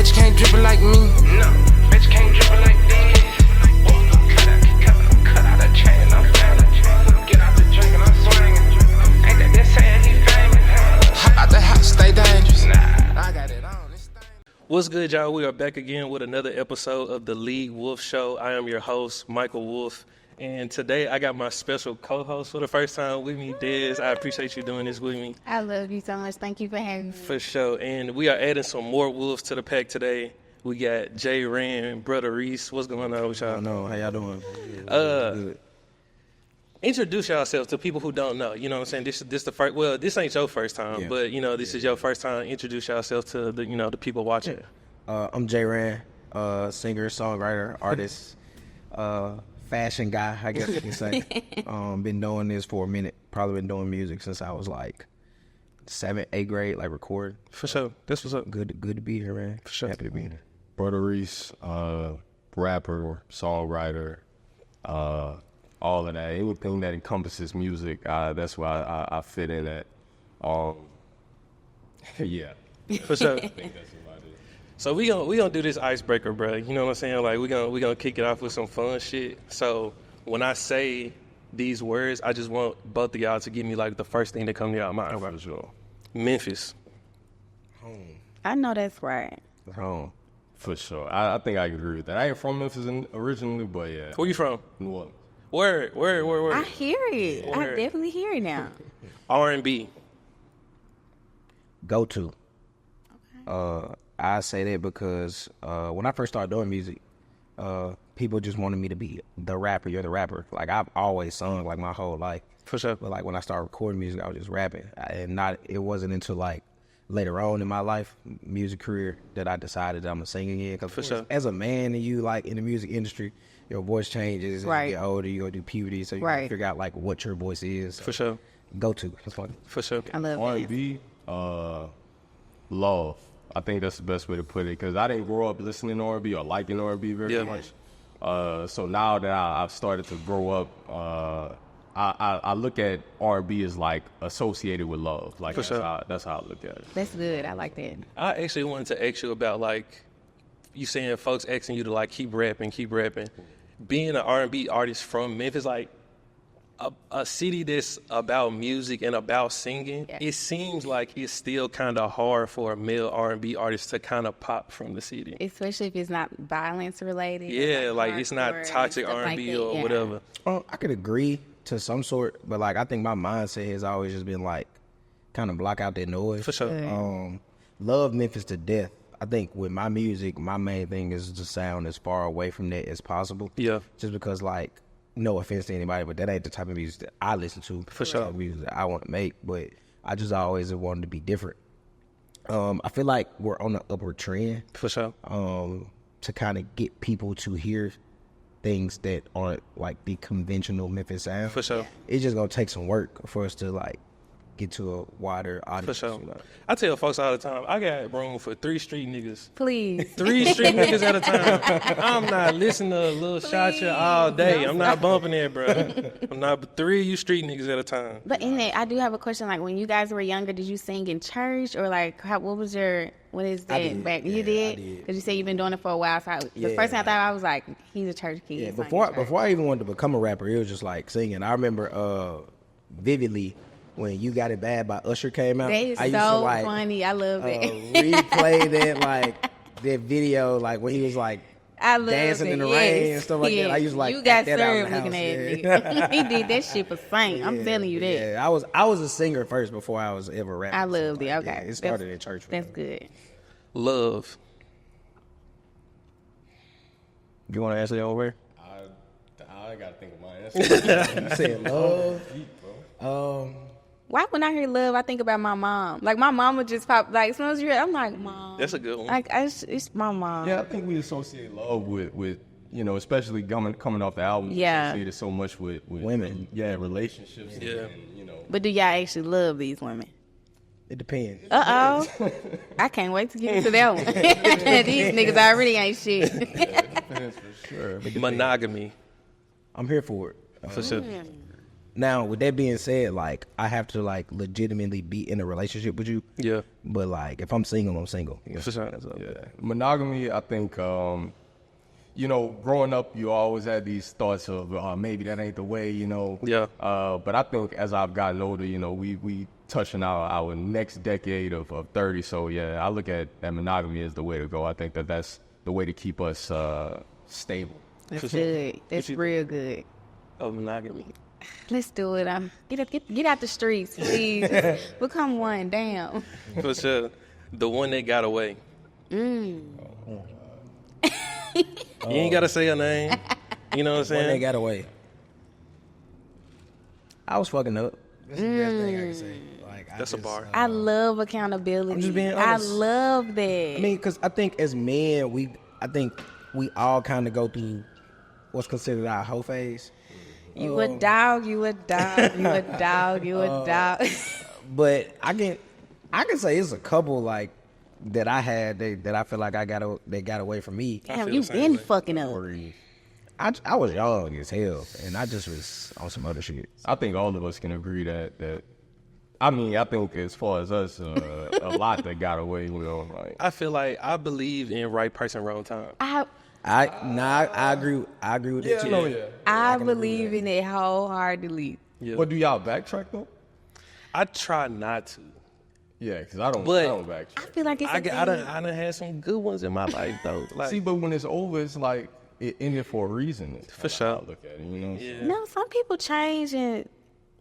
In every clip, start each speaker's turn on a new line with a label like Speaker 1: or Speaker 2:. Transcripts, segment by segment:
Speaker 1: Bet you can't drip it like me. No, bet you can't drip it like this. Cut out the chain, I'm banging. Get out the drink and I'm swinging. Ain't that they saying he famous? Hop out the house, stay dangerous. Nah, I got it on this thing.
Speaker 2: What's good, y'all? We are back again with another episode of the League Wolfe Show. I am your host, Michael Wolfe. And today I got my special co-host for the first time with me, Dez. I appreciate you doing this with me.
Speaker 3: I love you so much. Thank you for having me.
Speaker 2: For sure. And we are adding some more Wolves to the pack today. We got Jran Brudda Reese. What's going on with y'all?
Speaker 4: I know. How y'all doing?
Speaker 2: Good. Introduce yourselves to people who don't know. You know what I'm saying? This the first. Well, this ain't your first time, but this is your first time. Introduce yourself to the people watching.
Speaker 4: I'm Jran, singer, songwriter, artist, fashion guy, I guess you can say. Been doing this for a minute. Probably been doing music since I was like 7th, 8th grade, like recording.
Speaker 2: For sure. This was up.
Speaker 4: Good to be here, man.
Speaker 2: For sure.
Speaker 4: Happy to be here.
Speaker 5: Brudda Reese, rapper, songwriter, all of that. Anything that encompasses music, that's why I fit in at. Yeah.
Speaker 2: For sure.
Speaker 5: I think that's about it.
Speaker 2: So we gonna do this icebreaker, bro. You know what I'm saying? Like we gonna kick it off with some fun shit. So when I say these words, I just want both of y'all to give me like the first thing that comes to y'all mind.
Speaker 5: For sure.
Speaker 2: Memphis.
Speaker 4: Home.
Speaker 3: I know that's right.
Speaker 4: Home.
Speaker 5: For sure. I think I agree with that. I ain't from Memphis originally, but yeah.
Speaker 2: Where you from?
Speaker 5: New Orleans.
Speaker 2: Word.
Speaker 3: I hear it. I
Speaker 2: Word.
Speaker 3: definitely hear it now.
Speaker 2: R&B.
Speaker 4: Go to. I say that because when I first started doing music, people just wanted me to be the rapper. You're the rapper. Like I've always sung like my whole life.
Speaker 2: For sure.
Speaker 4: But like when I started recording music, I was just rapping, it wasn't until like later on in my life, music career, that I decided that I'm gonna sing again. Cause
Speaker 2: For sure.
Speaker 4: as a man, and you like in the music industry, your voice changes.
Speaker 3: Right.
Speaker 4: As you get older, you go do puberty, so you
Speaker 3: Right.
Speaker 4: figure out like what your voice is.
Speaker 2: For sure.
Speaker 4: Go to. That's funny.
Speaker 2: For sure.
Speaker 3: I love it.
Speaker 5: R&B, love. I think that's the best way to put it because I didn't grow up listening to R&B or liking R&B very much. So now that I've started to grow up, I look at R&B as like associated with love. Like
Speaker 2: For sure.
Speaker 5: That's how I look at it.
Speaker 3: That's good. I like that.
Speaker 2: I actually wanted to ask you about like you saying folks asking you to like keep rapping. Being an R&B artist from Memphis, like a city that's about music and about singing, it seems like it's still kind of hard for a male R&B artist to kind of pop from the city.
Speaker 3: Especially if it's not violence related.
Speaker 2: Yeah, like it's not
Speaker 3: hardcore
Speaker 2: toxic
Speaker 3: and stuff
Speaker 2: R&B
Speaker 3: like that,
Speaker 2: or
Speaker 3: yeah.
Speaker 2: whatever.
Speaker 4: I could agree to some sort, but like I think my mindset has always just been like kind of block out that noise.
Speaker 2: For sure.
Speaker 4: Love Memphis to death. I think with my music, my main thing is to sound as far away from that as possible.
Speaker 2: Yeah.
Speaker 4: Just because like, no offense to anybody, but that ain't the type of music that I listen to.
Speaker 2: For sure.
Speaker 4: The type of music that I want to make, but I just always have wanted to be different. I feel like we're on the upward trend.
Speaker 2: For sure.
Speaker 4: To kind of get people to hear things that aren't like the conventional Memphis sound.
Speaker 2: For sure.
Speaker 4: It's just gonna take some work for us to like get to a wider audience.
Speaker 2: For sure.
Speaker 4: You know?
Speaker 2: I tell folks all the time, I got room for 3 street niggas.
Speaker 3: Please.
Speaker 2: 3 street niggas at a time. I'm not listening to Lil Shotcha all day. I'm not bumping that, bro. I'm not 3 of you street niggas at a time.
Speaker 3: But in that, I do have a question. Like when you guys were younger, did you sing in church or like what is that
Speaker 4: did.
Speaker 3: back?
Speaker 4: Yeah,
Speaker 3: You did?
Speaker 4: I did.
Speaker 3: Because you say you've been doing it for a while. So the first thing I thought, I was like, he's a church kid.
Speaker 4: Yeah,
Speaker 3: He's singing
Speaker 4: before
Speaker 3: in church.
Speaker 4: I even wanted to become a rapper, it was just like singing. I remember vividly when You Got It Bad by Usher came out.
Speaker 3: That is
Speaker 4: I used
Speaker 3: so
Speaker 4: to like
Speaker 3: funny. I love it.
Speaker 4: replay that video like when he was like
Speaker 3: I love
Speaker 4: dancing
Speaker 3: it.
Speaker 4: in the
Speaker 3: Yes.
Speaker 4: rain and stuff like that. I used to like
Speaker 3: you got
Speaker 4: act that out in
Speaker 3: served
Speaker 4: the
Speaker 3: looking
Speaker 4: house.
Speaker 3: at nigga. He did that shit for saint. I'm telling you that.
Speaker 4: Yeah, I was a singer first before I was ever rapping.
Speaker 3: I loved it.
Speaker 4: like,
Speaker 3: Okay,
Speaker 4: yeah, it started in church. For
Speaker 3: That's
Speaker 4: me.
Speaker 3: good.
Speaker 2: Love.
Speaker 4: You want to answer that over?
Speaker 5: I gotta think of my answer.
Speaker 4: You said love.
Speaker 3: Why when I hear love, I think about my mom. Like my mom would just pop. Like as soon as you hear, I'm like, mom.
Speaker 2: That's a good one.
Speaker 3: Like it's my mom.
Speaker 5: Yeah, I think we associate love with especially coming off the album.
Speaker 3: Yeah.
Speaker 5: Associate it so much with
Speaker 4: Women.
Speaker 5: Yeah, relationships.
Speaker 2: Yeah.
Speaker 5: And,
Speaker 3: But do y'all actually love these women?
Speaker 4: It depends.
Speaker 3: I can't wait to get into that one. These niggas already ain't shit.
Speaker 5: for sure.
Speaker 2: Monogamy.
Speaker 4: I'm here for it.
Speaker 2: For sure.
Speaker 4: Now, with that being said, like, I have to, like, legitimately be in a relationship with you.
Speaker 2: Yeah.
Speaker 4: But, like, if I'm single, I'm single. You know?
Speaker 2: For sure.
Speaker 5: Yeah, monogamy. I think you know, growing up, you always had these thoughts of maybe that ain't the way. You know.
Speaker 2: Yeah.
Speaker 5: But I think as I've gotten older, you know, we touching our next decade of 30. So yeah, I look at monogamy as the way to go. I think that's the way to keep us stable.
Speaker 3: That's good. That's real good.
Speaker 2: Oh, monogamy.
Speaker 3: Let's do it. Get out the streets, please. Just become one. Damn.
Speaker 2: For sure. The one that got away. You ain't gotta say her name. You know what I'm saying?
Speaker 4: When they got away. I was fucking up. That's the best thing I can say. Like,
Speaker 2: That's a bar.
Speaker 3: I love accountability.
Speaker 4: I'm just being
Speaker 3: I
Speaker 4: honest.
Speaker 3: love that.
Speaker 4: I mean, because I think as men, I think we all kind of go through what's considered our hoe phase.
Speaker 3: You a dog, you a dog, you a dog, you a dog.
Speaker 4: But I can say it's a couple like that I had that I feel like they got away from me.
Speaker 3: Damn, you been fucking up.
Speaker 4: I was young as hell, and I just was on some other shit.
Speaker 5: I think all of us can agree that. I mean, I think as far as us, a lot that got away. You know, like
Speaker 2: I feel like I believe in right person, wrong time.
Speaker 3: I
Speaker 4: agree. I agree with that too.
Speaker 3: I believe in it wholeheartedly.
Speaker 2: Yeah.
Speaker 5: What do y'all backtrack though?
Speaker 2: I try not to.
Speaker 5: Yeah, because I don't
Speaker 2: But-
Speaker 5: backtrack.
Speaker 3: I feel like it's a
Speaker 2: I
Speaker 3: thing.
Speaker 2: done had some good ones in my life though. Like,
Speaker 5: See, but when it's over, it's like it ended for a reason. It's
Speaker 2: For
Speaker 5: kinda
Speaker 2: sure.
Speaker 5: how I look at it, you know.
Speaker 2: yeah.
Speaker 3: No, some people change, and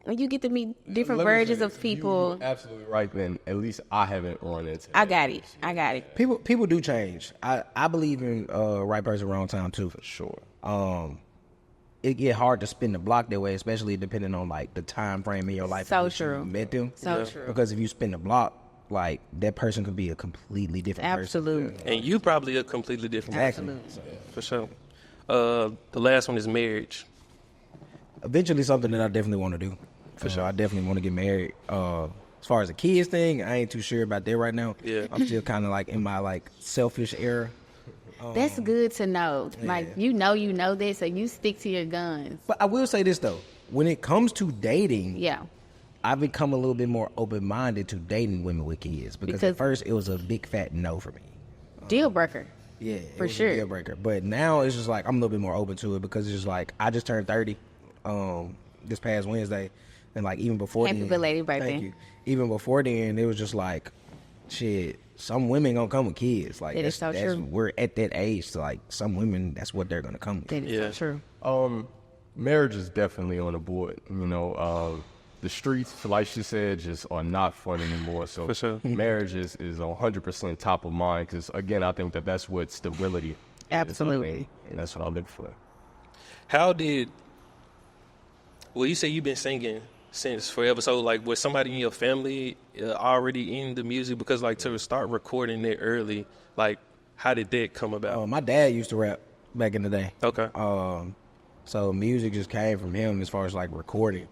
Speaker 3: when you get to meet different
Speaker 5: Let me
Speaker 3: versions
Speaker 5: say,
Speaker 3: of people,
Speaker 5: You're absolutely right. Then at least I haven't run into.
Speaker 3: I
Speaker 5: that.
Speaker 3: got it.
Speaker 4: People do change. I believe in right person, wrong time too.
Speaker 5: For sure.
Speaker 4: It get hard to spin the block that way, especially depending on like the time frame in your life.
Speaker 3: So
Speaker 4: in which
Speaker 3: true.
Speaker 4: You met them.
Speaker 3: So true.
Speaker 4: Because if you spin the block, like that person could be a completely different person.
Speaker 3: Absolutely.
Speaker 2: And you probably a completely different person.
Speaker 3: Absolutely.
Speaker 2: For sure. The last one is marriage.
Speaker 4: Eventually, something that I definitely want to do. For sure, I definitely want to get married. As far as the kids thing, I ain't too sure about that right now.
Speaker 2: Yeah.
Speaker 4: I'm still kind of like in my like selfish era.
Speaker 3: That's good to know. Like, you know this, so you stick to your guns.
Speaker 4: But I will say this though, when it comes to dating,
Speaker 3: Yeah.
Speaker 4: I've become a little bit more open-minded to dating women with kids because
Speaker 3: Because-
Speaker 4: at first it was a big fat no for me.
Speaker 3: Deal breaker.
Speaker 4: Yeah, it
Speaker 3: For
Speaker 4: was
Speaker 3: sure.
Speaker 4: a deal breaker. But now it's just like I'm a little bit more open to it because it's just like I just turned 30 this past Wednesday, and like even before
Speaker 3: Happy
Speaker 4: then,
Speaker 3: belated birthday.
Speaker 4: Thank you. Even before then, it was just like, shit. Some women gonna come with kids. Like
Speaker 3: That is so true.
Speaker 4: We're at that age. So like some women, that's what they're gonna come with.
Speaker 3: That is
Speaker 2: Yeah.
Speaker 3: so true.
Speaker 5: Marriage is definitely on the board. You know, the streets, like she said, just are not fun anymore. So
Speaker 2: For sure.
Speaker 5: marriage is 100% top of mind because, again, I think that's what stability is.
Speaker 3: Absolutely.
Speaker 5: And that's what I look for.
Speaker 2: Well, you say you've been singing since forever. So, like, was somebody in your family already in the music? Because, like, to start recording it early, like, how did that come about?
Speaker 4: My dad used to rap back in the day.
Speaker 2: Okay.
Speaker 4: So music just came from him as far as like recording.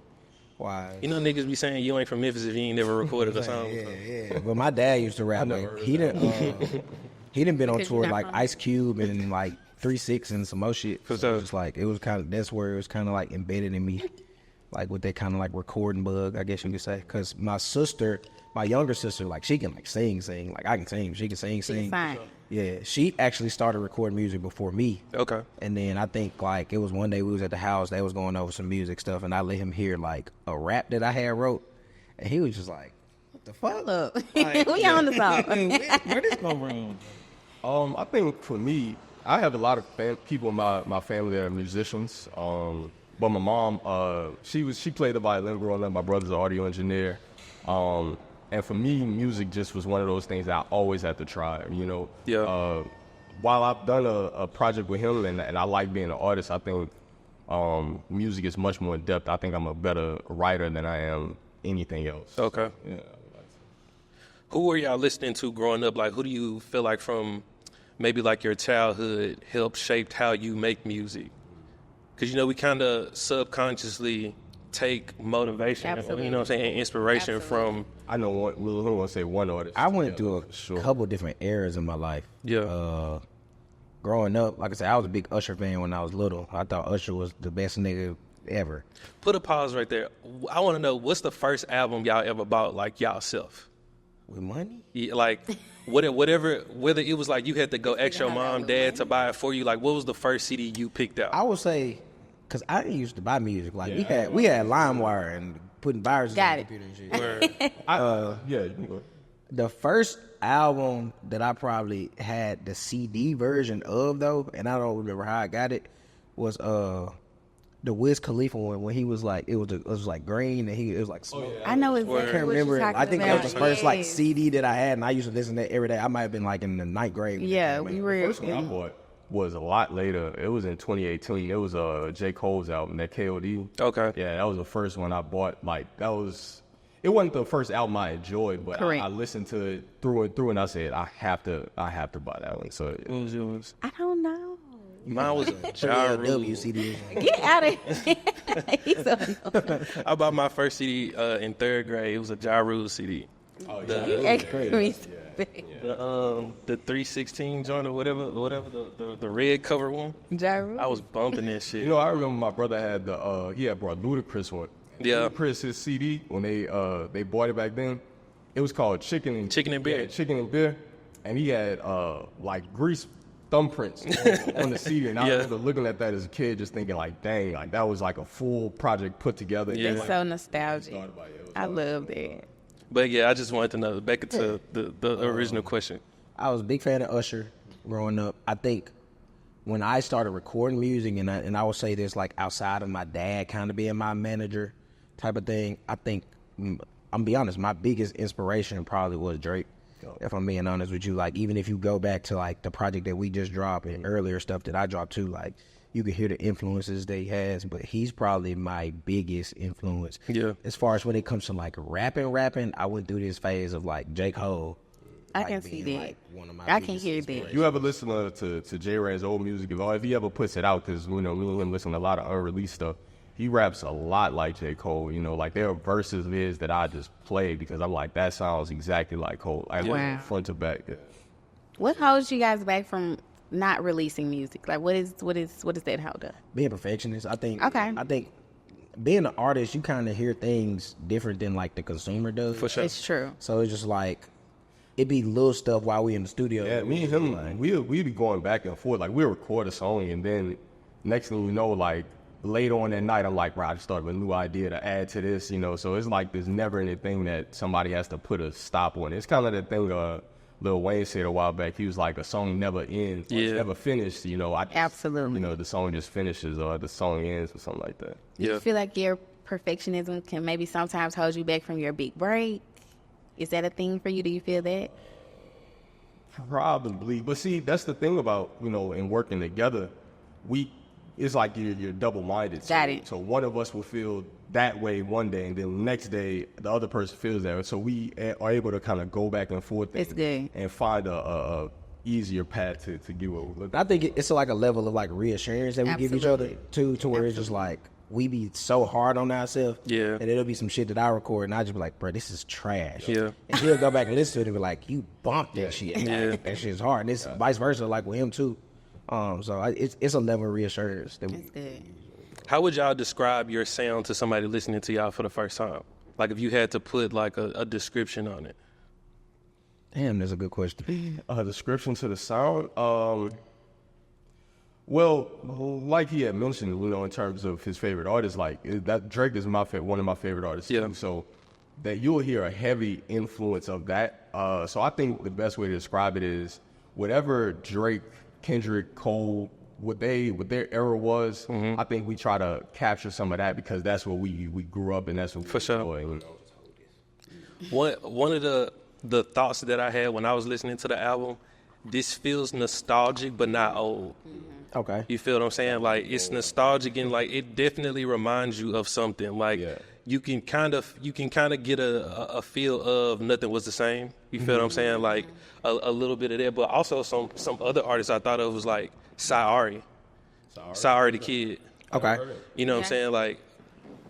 Speaker 4: Why?
Speaker 2: You know, niggas be saying you ain't from Memphis if you ain't never recorded a song.
Speaker 4: Yeah. But my dad used to rap. Like, he didn't been on
Speaker 3: Because
Speaker 4: tour
Speaker 3: you're not
Speaker 4: like
Speaker 3: from-
Speaker 4: Ice Cube and like 3-6 and some more shit.
Speaker 2: For
Speaker 4: So
Speaker 2: sure.
Speaker 4: it was like it was kind of that's where it was kind of like embedded in me, like with that kind of like recording bug, I guess you could say. Because my younger sister, like she can like sing. Like I can sing. She can sing.
Speaker 3: Fine.
Speaker 4: Yeah, she actually started recording music before me.
Speaker 2: Okay.
Speaker 4: And then I think like it was one day we was at the house, they was going over some music stuff, and I let him hear like a rap that I had wrote, and he was just like, "What the fuck?
Speaker 3: Look, we on the song.
Speaker 4: Where this come from?"
Speaker 5: I think for me, I have a lot of people in my family that are musicians. But my mom, she played the violin growing up. My brother's an audio engineer. And for me, music just was one of those things that I always had to try, you know.
Speaker 2: Yeah.
Speaker 5: While I've done a project with him and I like being an artist, I think music is much more in depth. I think I'm a better writer than I am anything else.
Speaker 2: Okay.
Speaker 5: Yeah.
Speaker 2: Who were y'all listening to growing up? Like, who do you feel like from maybe like your childhood helped shaped how you make music? Because, you know, we kind of subconsciously take motivation,
Speaker 3: Absolutely.
Speaker 2: you know what I'm saying, and inspiration
Speaker 3: Absolutely.
Speaker 2: from,
Speaker 5: I know one, we'll want to say one artist.
Speaker 4: I went through a
Speaker 5: for sure.
Speaker 4: couple different eras in my life.
Speaker 2: Yeah.
Speaker 4: Growing up, like I said, I was a big Usher fan when I was little. I thought Usher was the best nigga ever.
Speaker 2: Put a pause right there. I want to know, what's the first album y'all ever bought, like, y'all self?
Speaker 4: With money?
Speaker 2: Yeah, like, whether it was like you had to go ask your mom, dad to buy it for you, like, what was the first CD you picked out?
Speaker 4: I would say, because I didn't used to buy music. Like, we had LimeWire and putting viruses on the computer and shit.
Speaker 5: You can go.
Speaker 4: The first album that I probably had the CD version of, though, and I don't remember how I got it, was the Wiz Khalifa one when he was like, it was like green and it was like smoke.
Speaker 3: I know
Speaker 4: I
Speaker 3: exactly
Speaker 4: can't
Speaker 3: what
Speaker 4: remember.
Speaker 3: you're talking
Speaker 4: I think that was the
Speaker 3: about.
Speaker 4: first like
Speaker 3: Yes.
Speaker 4: CD that I had, and I used to listen to that every day. I might have been like in the ninth grade.
Speaker 3: Yeah, we were.
Speaker 5: First one I bought was a lot later. It was in 2018. It was J. Cole's album, that KOD.
Speaker 2: Okay.
Speaker 5: Yeah, that was the first one I bought. Like, it wasn't the first album I enjoyed, but
Speaker 3: Correct.
Speaker 5: I listened to it through and through, and I said, I have to buy that one. So
Speaker 2: What was yours?
Speaker 3: I don't know.
Speaker 2: Mine was a Ja Rule.
Speaker 4: WCD.
Speaker 3: Get out of here. He's so annoying.
Speaker 2: I bought my first CD in third grade. It was a Ja Rule CD.
Speaker 5: oh,
Speaker 3: You acting me so bad.
Speaker 2: The 316 joint or whatever, the red cover one.
Speaker 3: Ja Rule?
Speaker 2: I was bumping that shit.
Speaker 5: You know, I remember my brother had he had brought Ludacris one.
Speaker 2: Yeah.
Speaker 5: Ludacris, his CD, when they bought it back then, it was called Chicken and
Speaker 2: Beer.
Speaker 5: Yeah, Chicken and Beer. And he had like grease thumbprints on the CD. And I
Speaker 2: Yeah.
Speaker 5: remember looking at that as a kid, just thinking like, dang, like that was like a full project put together.
Speaker 2: Yeah.
Speaker 3: That's so nostalgic. I love that.
Speaker 2: But yeah, I just wanted to know, back to the original question.
Speaker 4: I was a big fan of Usher growing up. I think when I started recording music, and I would say this like outside of my dad kind of being my manager type of thing, I think, I'm be honest, my biggest inspiration probably was Drake. If I'm being honest with you, like even if you go back to like the project that we just dropped and earlier stuff that I dropped too, like you can hear the influences that he has, but he's probably my biggest influence.
Speaker 2: Yeah.
Speaker 4: As far as when it comes to like rapping, I went through this phase of like J. Cole.
Speaker 3: I
Speaker 4: like,
Speaker 3: can see
Speaker 4: being,
Speaker 3: that.
Speaker 4: like, one of my
Speaker 3: I can
Speaker 4: biggest
Speaker 3: hear
Speaker 4: inspirations.
Speaker 3: that.
Speaker 5: You ever listen to J. Ran's old music? If he ever puts it out, because we listen to a lot of unreleased stuff. He raps a lot like J. Cole, you know, like there are verses of his that I just play because I'm like, that sounds exactly like Cole. I
Speaker 3: Wow.
Speaker 5: front to back. Yeah.
Speaker 3: What holds you guys back from not releasing music? Like, what is that hold up?
Speaker 4: Being a perfectionist, I think.
Speaker 3: Okay.
Speaker 4: I think being an artist, you kind of hear things different than like the consumer does.
Speaker 2: For sure.
Speaker 3: It's true.
Speaker 4: So it's just like it be little stuff while we in the studio.
Speaker 5: Yeah, me and him, we be going back and forth. Like, we'll record a song, and then next thing you know, like, later on that night, I'm like, bro, I just thought of a new idea to add to this, you know? So it's like there's never anything that somebody has to put a stop on. It's kind of the thing Lil Wayne said a while back. He was like, a song never ends,
Speaker 2: Yeah.
Speaker 5: never finished, you know?
Speaker 3: Absolutely.
Speaker 5: You know, the song just finishes or the song ends or something like that.
Speaker 3: Do you
Speaker 2: Yeah.
Speaker 3: feel like your perfectionism can maybe sometimes hold you back from your big break? Is that a thing for you? Do you feel that?
Speaker 5: Probably. But see, that's the thing about, you know, in working together, it's like you're double-minded.
Speaker 3: Got it.
Speaker 5: So one of us will feel that way one day, and then the next day the other person feels that way. So we are able to kind of go back and forth
Speaker 3: It's good.
Speaker 5: and find a easier path to get what we're looking.
Speaker 4: I think it's like a level of like reassurance that we give each other
Speaker 3: Absolutely.
Speaker 4: to where it's just like we be so hard on ourselves.
Speaker 2: Yeah.
Speaker 4: And it'll be some shit that I record and I just be like, bro, this is trash.
Speaker 2: Yeah.
Speaker 4: And he'll go back and listen to it and be like, you bumped that shit.
Speaker 2: Yeah.
Speaker 4: That shit's hard. And it's vice versa, like with him too. It's a level of reassurance that
Speaker 3: It's good.
Speaker 2: How would y'all describe your sound to somebody listening to y'all for the first time? Like if you had to put like a description on it.
Speaker 4: Damn, that's a good question.
Speaker 5: A description to the sound. Well, like he had mentioned, you know, in terms of his favorite artists, like that Drake is one of my favorite artists.
Speaker 2: Yeah.
Speaker 5: Too, so that you'll hear a heavy influence of that. So I think the best way to describe it is whatever Drake, Kendrick, Cole, what their era was. I think we try to capture some of that because that's what we grew up in. That's what we
Speaker 2: For sure.
Speaker 5: enjoy, you know.
Speaker 2: One of the thoughts that I had when I was listening to the album, this feels nostalgic but not old.
Speaker 4: Okay.
Speaker 2: You feel what I'm saying? Like it's nostalgic and like it definitely reminds you of something. Like
Speaker 5: Yeah.
Speaker 2: you can kind of get a feel of Nothing Was the Same. You feel what I'm saying? Like a little bit of that, but also some other artists I thought of was like Saari the Kid.
Speaker 4: Okay.
Speaker 2: You know what I'm saying? Like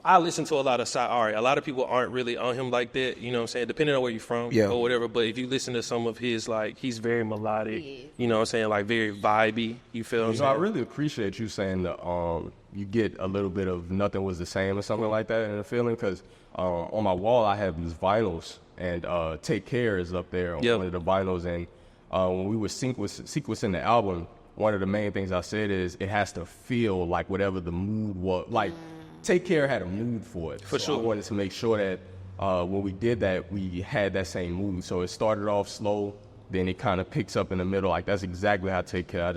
Speaker 2: I listen to a lot of Saari. A lot of people aren't really on him like that, you know what I'm saying? Depending on where you're from
Speaker 4: Yeah.
Speaker 2: or whatever. But if you listen to some of his, like, he's very melodic, you know what I'm saying? Like, very vibey. You feel what I'm
Speaker 5: So I
Speaker 2: saying?
Speaker 5: really appreciate you saying you get a little bit of Nothing Was the Same or something like that in the feeling. Because on my wall I have these vinyls, and Take Care is up there on one of the vinyls. And when we were sequencing the album, one of the main things I said is it has to feel like whatever the mood was. Like, Take Care had a mood for it.
Speaker 2: For sure.
Speaker 5: I wanted to make sure that when we did that, we had that same mood. So it started off slow, then it kind of picks up in the middle. Like, that's exactly how Take Care.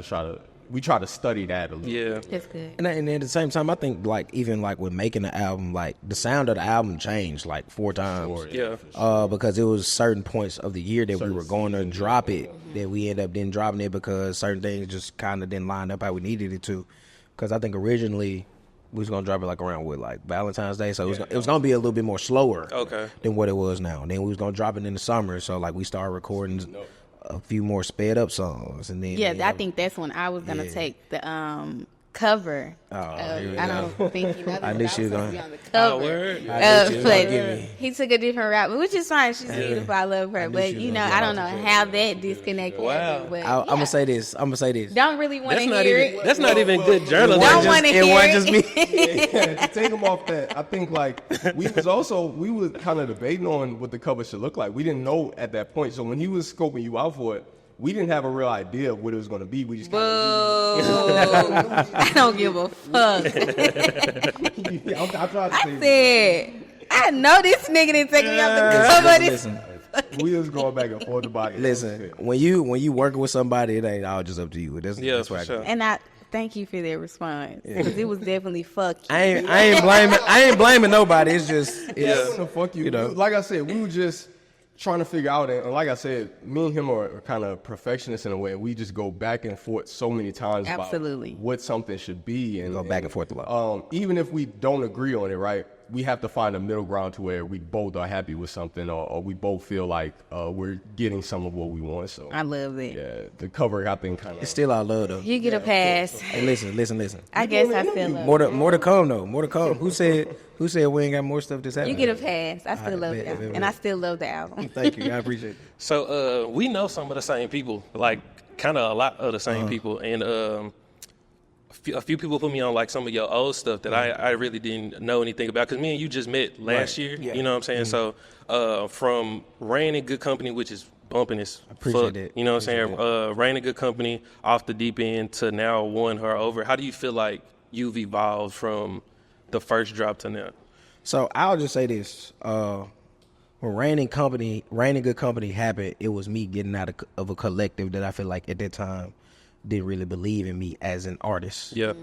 Speaker 5: We try to study that a little.
Speaker 2: Yeah.
Speaker 3: That's good.
Speaker 4: And at the same time, I think like even like with making the album, like the sound of the album changed like 4 times.
Speaker 5: Sure,
Speaker 2: Yeah.
Speaker 4: Because it was certain points of the year that we were going to drop it, that we ended up then dropping it because certain things just kind of didn't line up how we needed it to. Because I think originally we was gonna drop it like around with like Valentine's Day, so it was gonna be a little bit more slower than what it was now. And then we was gonna drop it in the summer, so like we started recording a few more sped up songs, and then
Speaker 3: I think that's when I was gonna take the cover. I don't think you know.
Speaker 4: I knew she was gonna
Speaker 3: be on the cover.
Speaker 2: Word.
Speaker 3: But he took a different route, which is fine. She's beautiful. I love her, but I don't know how that disconnected.
Speaker 2: Wow.
Speaker 3: But,
Speaker 4: I'm gonna say this.
Speaker 3: Don't really want to
Speaker 2: That's
Speaker 3: hear
Speaker 2: not even.
Speaker 3: it.
Speaker 2: That's not even good journalism.
Speaker 3: Don't want to
Speaker 4: it
Speaker 3: hear
Speaker 4: wasn't
Speaker 3: it.
Speaker 4: just me.
Speaker 5: To take him off that, I think like we were kind of debating on what the cover should look like. We didn't know at that point. So when he was scoping you out for it, we didn't have a real idea of what it was going to be. We just
Speaker 3: Boo. I don't give a fuck. I said, I know this nigga didn't take me off the cover of this.
Speaker 4: Listen,
Speaker 5: we was going back and forth about it.
Speaker 4: listen. When you working with somebody, it ain't all just up to you. That's
Speaker 2: For
Speaker 4: what
Speaker 2: sure.
Speaker 3: And I thank you for that response because it was definitely fuck you.
Speaker 4: I ain't blaming nobody. It's just
Speaker 5: Fuck you.
Speaker 4: You know.
Speaker 5: Like I said, we were just trying to figure out, and like I said, me and him are kind of perfectionists in a way. We just go back and forth so many times
Speaker 3: Absolutely.
Speaker 5: about what something should be, and
Speaker 4: go back and forth a lot.
Speaker 5: Even if we don't agree on it, right? We have to find a middle ground to where we both are happy with something, or we both feel like we're getting some of what we want. So
Speaker 3: I love that.
Speaker 5: yeah, the cover I think kind
Speaker 4: It's
Speaker 5: of.
Speaker 4: still all love though.
Speaker 3: You get a pass.
Speaker 4: Hey, listen.
Speaker 3: I guess I still love
Speaker 4: More to come though. More to come. Who said we ain't got more stuff that's happening?
Speaker 3: you. Get a pass. I still love
Speaker 4: bet,
Speaker 3: the album.
Speaker 4: bet.
Speaker 3: And I still love the album.
Speaker 4: Thank you. I appreciate it.
Speaker 2: So we know some of the same people, like kind of a lot of the same people, and a few people put me on like some of your old stuff that I really didn't know anything about because me and you just met last year.
Speaker 4: Yeah.
Speaker 2: You know what I'm saying? So from Rain in Good Company, which is bumping as
Speaker 4: appreciate
Speaker 2: fuck.
Speaker 4: it.
Speaker 2: You know what I'm saying? Rain in Good Company, Off the Deep End to now Won Her Over. How do you feel like you've evolved from the first drop to now?
Speaker 4: So I'll just say this: when Rain in Good Company happened, it was me getting out of a collective that I feel like at that time didn't really believe in me as an artist.
Speaker 2: Yeah.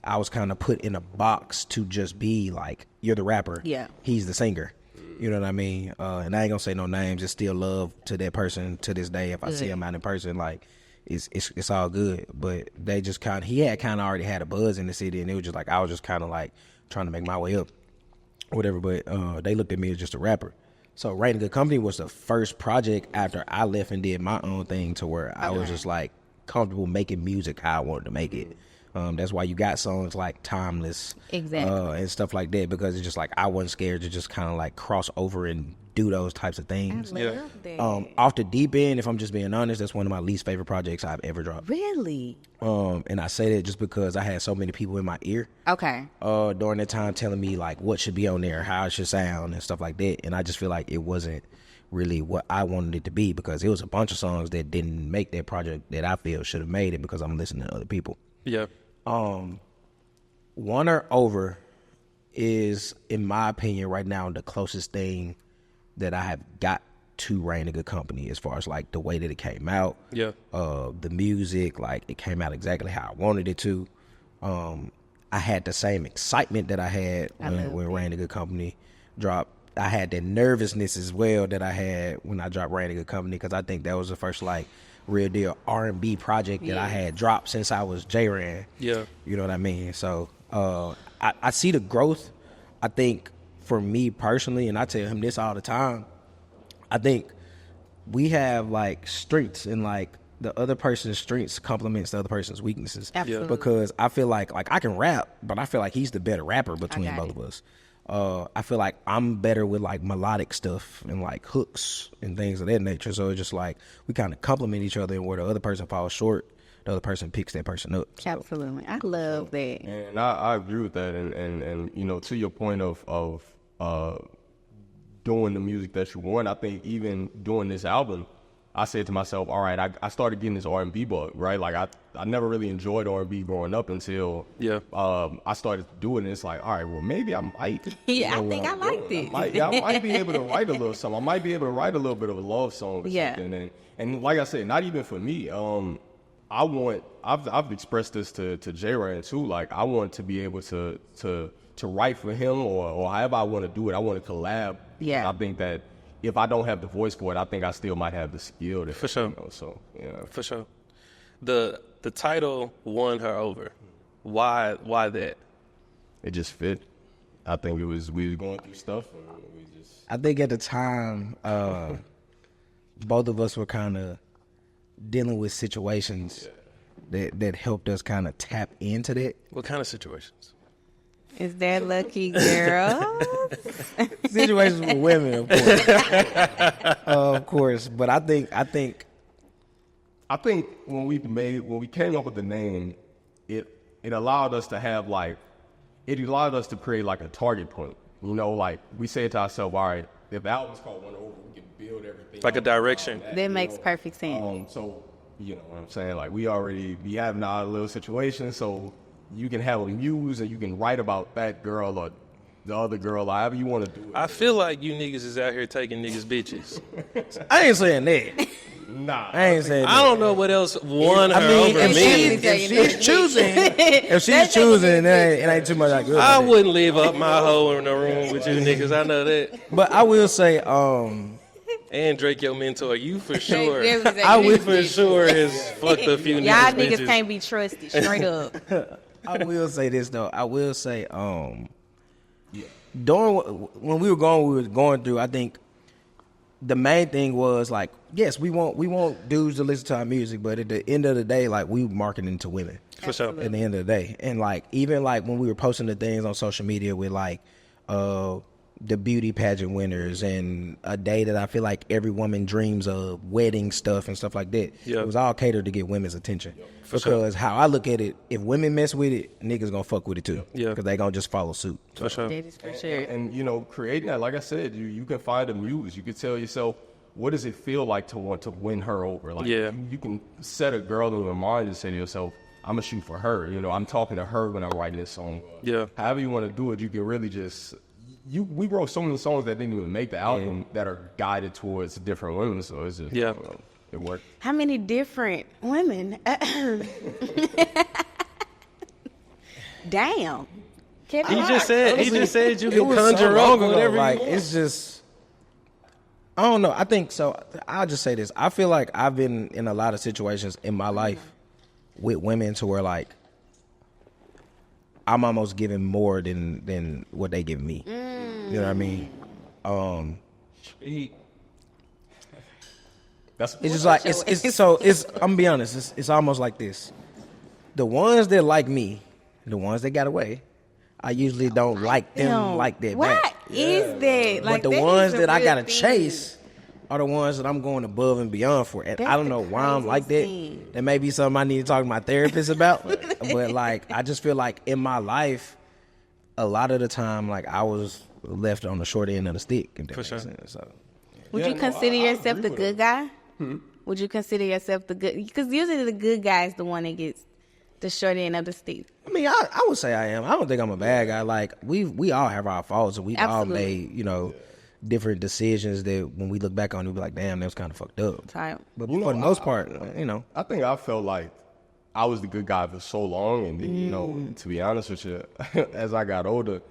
Speaker 4: I was kind of put in a box to just be like, you're the rapper.
Speaker 3: Yeah.
Speaker 4: He's the singer. You know what I mean? And I ain't gonna say no names. It's still love to that person to this day. If I see him out in person, like it's all good. But they just he had already had a buzz in the city, and it was just like I was just kind of like trying to make my way up, or whatever. But they looked at me as just a rapper. So Rain in Good Company was the first project after I left and did my own thing to where I was just like comfortable making music how I wanted to make it. That's why you got songs like Timeless,
Speaker 3: Exactly.
Speaker 4: and stuff like that, because it's just like I wasn't scared to just kind of like cross over and do those types of things.
Speaker 3: I love that.
Speaker 4: Off the Deep End, if I'm just being honest, that's one of my least favorite projects I've ever dropped.
Speaker 3: Really?
Speaker 4: And I say that just because I had so many people in my ear
Speaker 3: Okay.
Speaker 4: during that time telling me like what should be on there, how it should sound, and stuff like that. And I just feel like it wasn't really what I wanted it to be, because it was a bunch of songs that didn't make that project that I feel should have made it because I'm listening to other people.
Speaker 2: Yeah.
Speaker 4: Won Her Over is, in my opinion, right now the closest thing that I have got to Rain in Good Company as far as like the way that it came out.
Speaker 2: Yeah.
Speaker 4: The music, like it came out exactly how I wanted it to. I had the same excitement that I had when Rain in Good Company dropped. I had that nervousness as well that I had when I dropped Rain in Good Company, because I think that was the first like real deal R&B project that I had dropped since I was Jran.
Speaker 2: Yeah.
Speaker 4: You know what I mean? So I see the growth. I think for me personally, and I tell him this all the time, I think we have like strengths, and like the other person's strengths complements the other person's weaknesses.
Speaker 3: Absolutely.
Speaker 4: Because I feel like I can rap, but I feel like he's the better rapper between both of us. I feel like I'm better with like melodic stuff and like hooks and things of that nature. So it's just like we kind of complement each other, and where the other person falls short, the other person picks that person up. So,
Speaker 3: Absolutely. I love that.
Speaker 5: And I agree with that. And you know, to your point of doing the music that you want, I think even doing this album, I said to myself, all right, I started getting this R&B bug, right? Like I never really enjoyed R&B growing up until I started doing this. Like, all right, well, maybe I might.
Speaker 3: Yeah, I think I like this.
Speaker 5: I might be able to write a little something. I might be able to write a little bit of a love song or something. And like I said, not even for me. I've expressed this to Jran too. Like, I want to be able to write for him or however I want to do it. I want to collab.
Speaker 3: Yeah.
Speaker 5: I think that if I don't have the voice for it, I think I still might have the skill.
Speaker 2: For sure.
Speaker 5: You know, so yeah.
Speaker 2: For sure. The title won her over. Why that?
Speaker 5: It just fit. I think we was going through stuff. And we just.
Speaker 4: I think at the time, both of us were kind of dealing with situations that helped us kind of tap into that.
Speaker 2: What kind of situations?
Speaker 3: Is that lucky girl?
Speaker 4: Situations with women, of course. Of course. But I think
Speaker 5: when we came up with the name, it allowed us to have allowed us to create like a target point. You know, like we said to ourselves, all right, if the album's called One Over, we can build everything
Speaker 2: like a direction.
Speaker 3: That makes perfect sense.
Speaker 5: So you know what I'm saying? Like we have our little situation, so you can have a muse and you can write about that girl or the other girl, however you want to do it.
Speaker 2: I feel like you niggas is out here taking niggas' bitches.
Speaker 4: I ain't saying that.
Speaker 5: Nah.
Speaker 4: I ain't saying that.
Speaker 2: I don't know what else won her over
Speaker 4: if
Speaker 2: me.
Speaker 4: she's choosing, it ain't too much I could.
Speaker 2: I wouldn't leave up my hoe in the room with you niggas. I know that.
Speaker 4: But I will say,
Speaker 2: And Drake, your mentor, you for sure.
Speaker 3: I
Speaker 2: We for sure has fucked a few
Speaker 3: Y'all
Speaker 2: niggas'
Speaker 3: niggas
Speaker 2: bitches.
Speaker 3: can't be trusted, straight up.
Speaker 4: I will say this though. I will say, when we were going through, I think the main thing was like, yes, we want dudes to listen to our music, but at the end of the day, like we marketing to women.
Speaker 2: For sure.
Speaker 4: At the end of the day, and like even like when we were posting the things on social media with like the beauty pageant winners and a day that I feel like every woman dreams of, wedding stuff and stuff like that.
Speaker 2: Yeah.
Speaker 4: It was all catered to get women's attention.
Speaker 2: For sure.
Speaker 4: Because how I look at it, if women mess with it, niggas gonna fuck with it too.
Speaker 2: Yeah.
Speaker 4: Because they gonna just follow suit.
Speaker 2: For sure.
Speaker 3: That is for sure.
Speaker 5: And you know, creating that, like I said, you can find a muse. You can tell yourself, what does it feel like to want to win her over? Like, you can set a girl in your mind and say to yourself, I'm gonna shoot for her. You know, I'm talking to her when I'm writing this song.
Speaker 2: Yeah.
Speaker 5: However you want to do it, you can really just. We wrote so many songs that didn't even make the album that are guided towards different women. So it's just it worked.
Speaker 3: How many different women? Damn.
Speaker 2: He just said you can
Speaker 4: was
Speaker 2: conjure
Speaker 4: so long
Speaker 2: up
Speaker 4: ago,
Speaker 2: whatever
Speaker 4: like
Speaker 2: you want.
Speaker 4: it's just I don't know. I think so. I'll just say this. I feel like I've been in a lot of situations in my life with women to where like I'm almost giving more than what they give me. You know what I mean?
Speaker 5: That's
Speaker 4: It's just like it's I'm gonna be honest. It's almost like this. The ones that like me, the ones that got away, I usually don't like them like that
Speaker 3: What
Speaker 4: back.
Speaker 3: is that? Like,
Speaker 4: But the
Speaker 3: that
Speaker 4: ones
Speaker 3: is a
Speaker 4: that I
Speaker 3: real
Speaker 4: gotta
Speaker 3: thing.
Speaker 4: chase are the ones that I'm going above and beyond for. And
Speaker 3: That's
Speaker 4: I don't
Speaker 3: the
Speaker 4: know why I'm like that.
Speaker 3: craziest thing.
Speaker 4: That may be something I need to talk to my therapist about. But like, I just feel like in my life, a lot of the time, like I was left on the short end of the stick. If that
Speaker 2: For
Speaker 4: makes
Speaker 2: sure.
Speaker 4: sense. So,
Speaker 3: Would you consider yourself the good guy? Would you consider yourself the good? Because usually the good guy is the one that gets the short end of the stick.
Speaker 4: I mean, I would say I am. I don't think I'm a bad guy. Like we all have our faults, and we've all
Speaker 3: Absolutely.
Speaker 4: made different decisions that when we look back on, we be like, damn, that was kind of fucked up.
Speaker 3: Type.
Speaker 4: But for the most part,
Speaker 5: I think I felt like I was the good guy for so long, and to be honest with you, as I got older,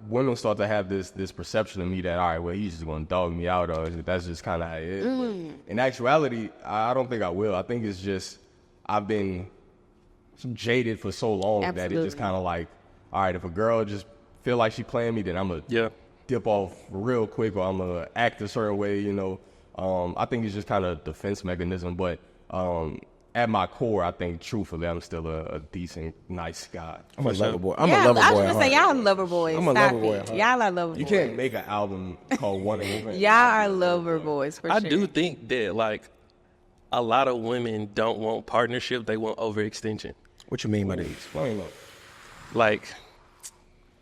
Speaker 5: women start to have this perception of me that, all right, well, he's just gonna dog me out, or that's just kind of how it is. But in actuality, I don't think I will. I think it's just I've been jaded for so long that it
Speaker 3: Absolutely.
Speaker 5: just kind of like, all right, if a girl just feel like she playing me, then I'm gonna dip off real quick, or I'm gonna act a certain way. I think it's just kind of a defense mechanism, but at my core, I think truthfully, I'm still a decent, nice guy.
Speaker 4: I'm a lover boy. I'm
Speaker 3: Yeah,
Speaker 4: a lover
Speaker 3: I
Speaker 4: boy.
Speaker 3: was
Speaker 4: at
Speaker 3: gonna say
Speaker 4: heart.
Speaker 3: y'all lover boys.
Speaker 4: I'm a
Speaker 3: Stop
Speaker 4: lover boy
Speaker 3: it.
Speaker 4: at heart.
Speaker 3: Y'all are lover
Speaker 5: You
Speaker 3: boys.
Speaker 5: can't make an album called One Over.
Speaker 3: Y'all are lover boys for
Speaker 2: I
Speaker 3: sure.
Speaker 2: do think that, like, a lot of women don't want partnership; they want overextension.
Speaker 4: What you mean by that?
Speaker 5: Explain that.
Speaker 2: Like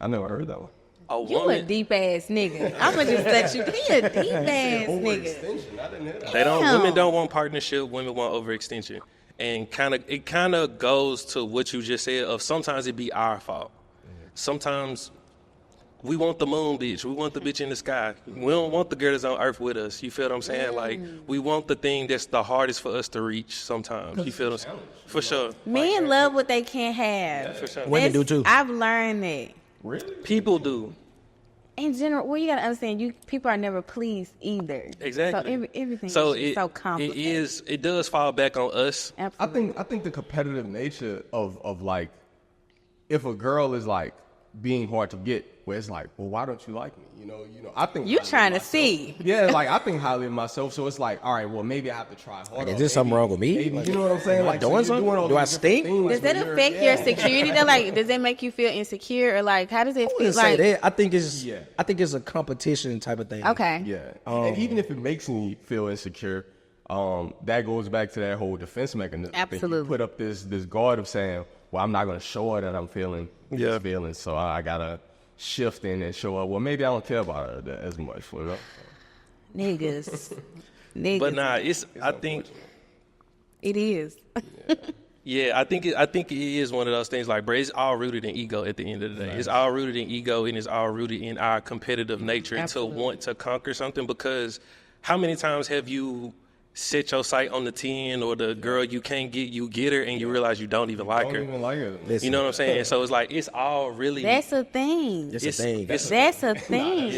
Speaker 5: I never heard that one.
Speaker 2: a
Speaker 3: You a
Speaker 2: woman,
Speaker 3: deep ass nigga. I'm gonna just let you. He a deep ass nigga.
Speaker 5: I didn't hear that.
Speaker 2: they don't.
Speaker 3: Damn.
Speaker 2: Women don't want partnership. Women want overextension, and it kind of goes to what you just said. Of sometimes it be our fault. Sometimes we want the moon bitch. We want the bitch in the sky. We don't want the girl that's on earth with us. You feel what I'm saying? Like, we want the thing that's the hardest for us to reach sometimes. You feel what I'm saying? For sure.
Speaker 3: Men love what they can't have.
Speaker 2: For sure.
Speaker 4: Women do too.
Speaker 3: I've learned that.
Speaker 5: Really?
Speaker 2: People do.
Speaker 3: In general, well, you gotta understand, people are never pleased either.
Speaker 2: Exactly.
Speaker 3: So everything
Speaker 2: So
Speaker 3: is so complicated.
Speaker 2: it does fall back on us.
Speaker 3: Absolutely.
Speaker 5: I think the competitive nature of like, if a girl is like being hard to get, where it's like, well, why don't you like me? You know. I think
Speaker 3: You
Speaker 5: highly
Speaker 3: trying
Speaker 5: of
Speaker 3: to
Speaker 5: myself.
Speaker 3: see.
Speaker 5: Yeah, like I think highly of myself, so it's like, all right, well, maybe I have to try harder.
Speaker 4: Like, is there something wrong with me?
Speaker 5: Maybe,
Speaker 4: Like,
Speaker 5: you know what I'm saying?
Speaker 4: am I
Speaker 5: Like,
Speaker 4: doing
Speaker 5: you're
Speaker 4: something?
Speaker 5: all
Speaker 4: Do I
Speaker 5: these different
Speaker 4: stink?
Speaker 5: things
Speaker 3: Does that
Speaker 5: where you're-
Speaker 3: affect your security though? Like, does that make you feel insecure, or like, how does it
Speaker 4: I
Speaker 3: feel?
Speaker 4: wouldn't
Speaker 3: Like,
Speaker 4: say that.
Speaker 5: Yeah.
Speaker 4: I think it's a competition type of thing.
Speaker 3: okay,
Speaker 5: Yeah, and even if it makes me feel insecure, that goes back to that whole defense mechanism.
Speaker 3: Absolutely.
Speaker 5: You put up this guard of saying, well, I'm not going to show her that I'm feeling these feelings, so I gotta shift in and show her. Well, maybe I don't care about her as much. You know?
Speaker 3: niggas.
Speaker 2: But nah, I think
Speaker 3: It is.
Speaker 2: yeah, I think it is one of those things like, bro, it's all rooted in ego at the end of the day. It's all rooted in ego, and it's all rooted in our competitive nature and to want to conquer something. Because how many times have you set your sight on the 10 or the girl you can't get, you get her, and you realize you don't even like
Speaker 5: I
Speaker 2: her?
Speaker 5: don't even like her.
Speaker 2: You know what I'm saying? So it's like, it's all really...
Speaker 3: That's a thing.
Speaker 4: It's a thing.
Speaker 3: That's a thing.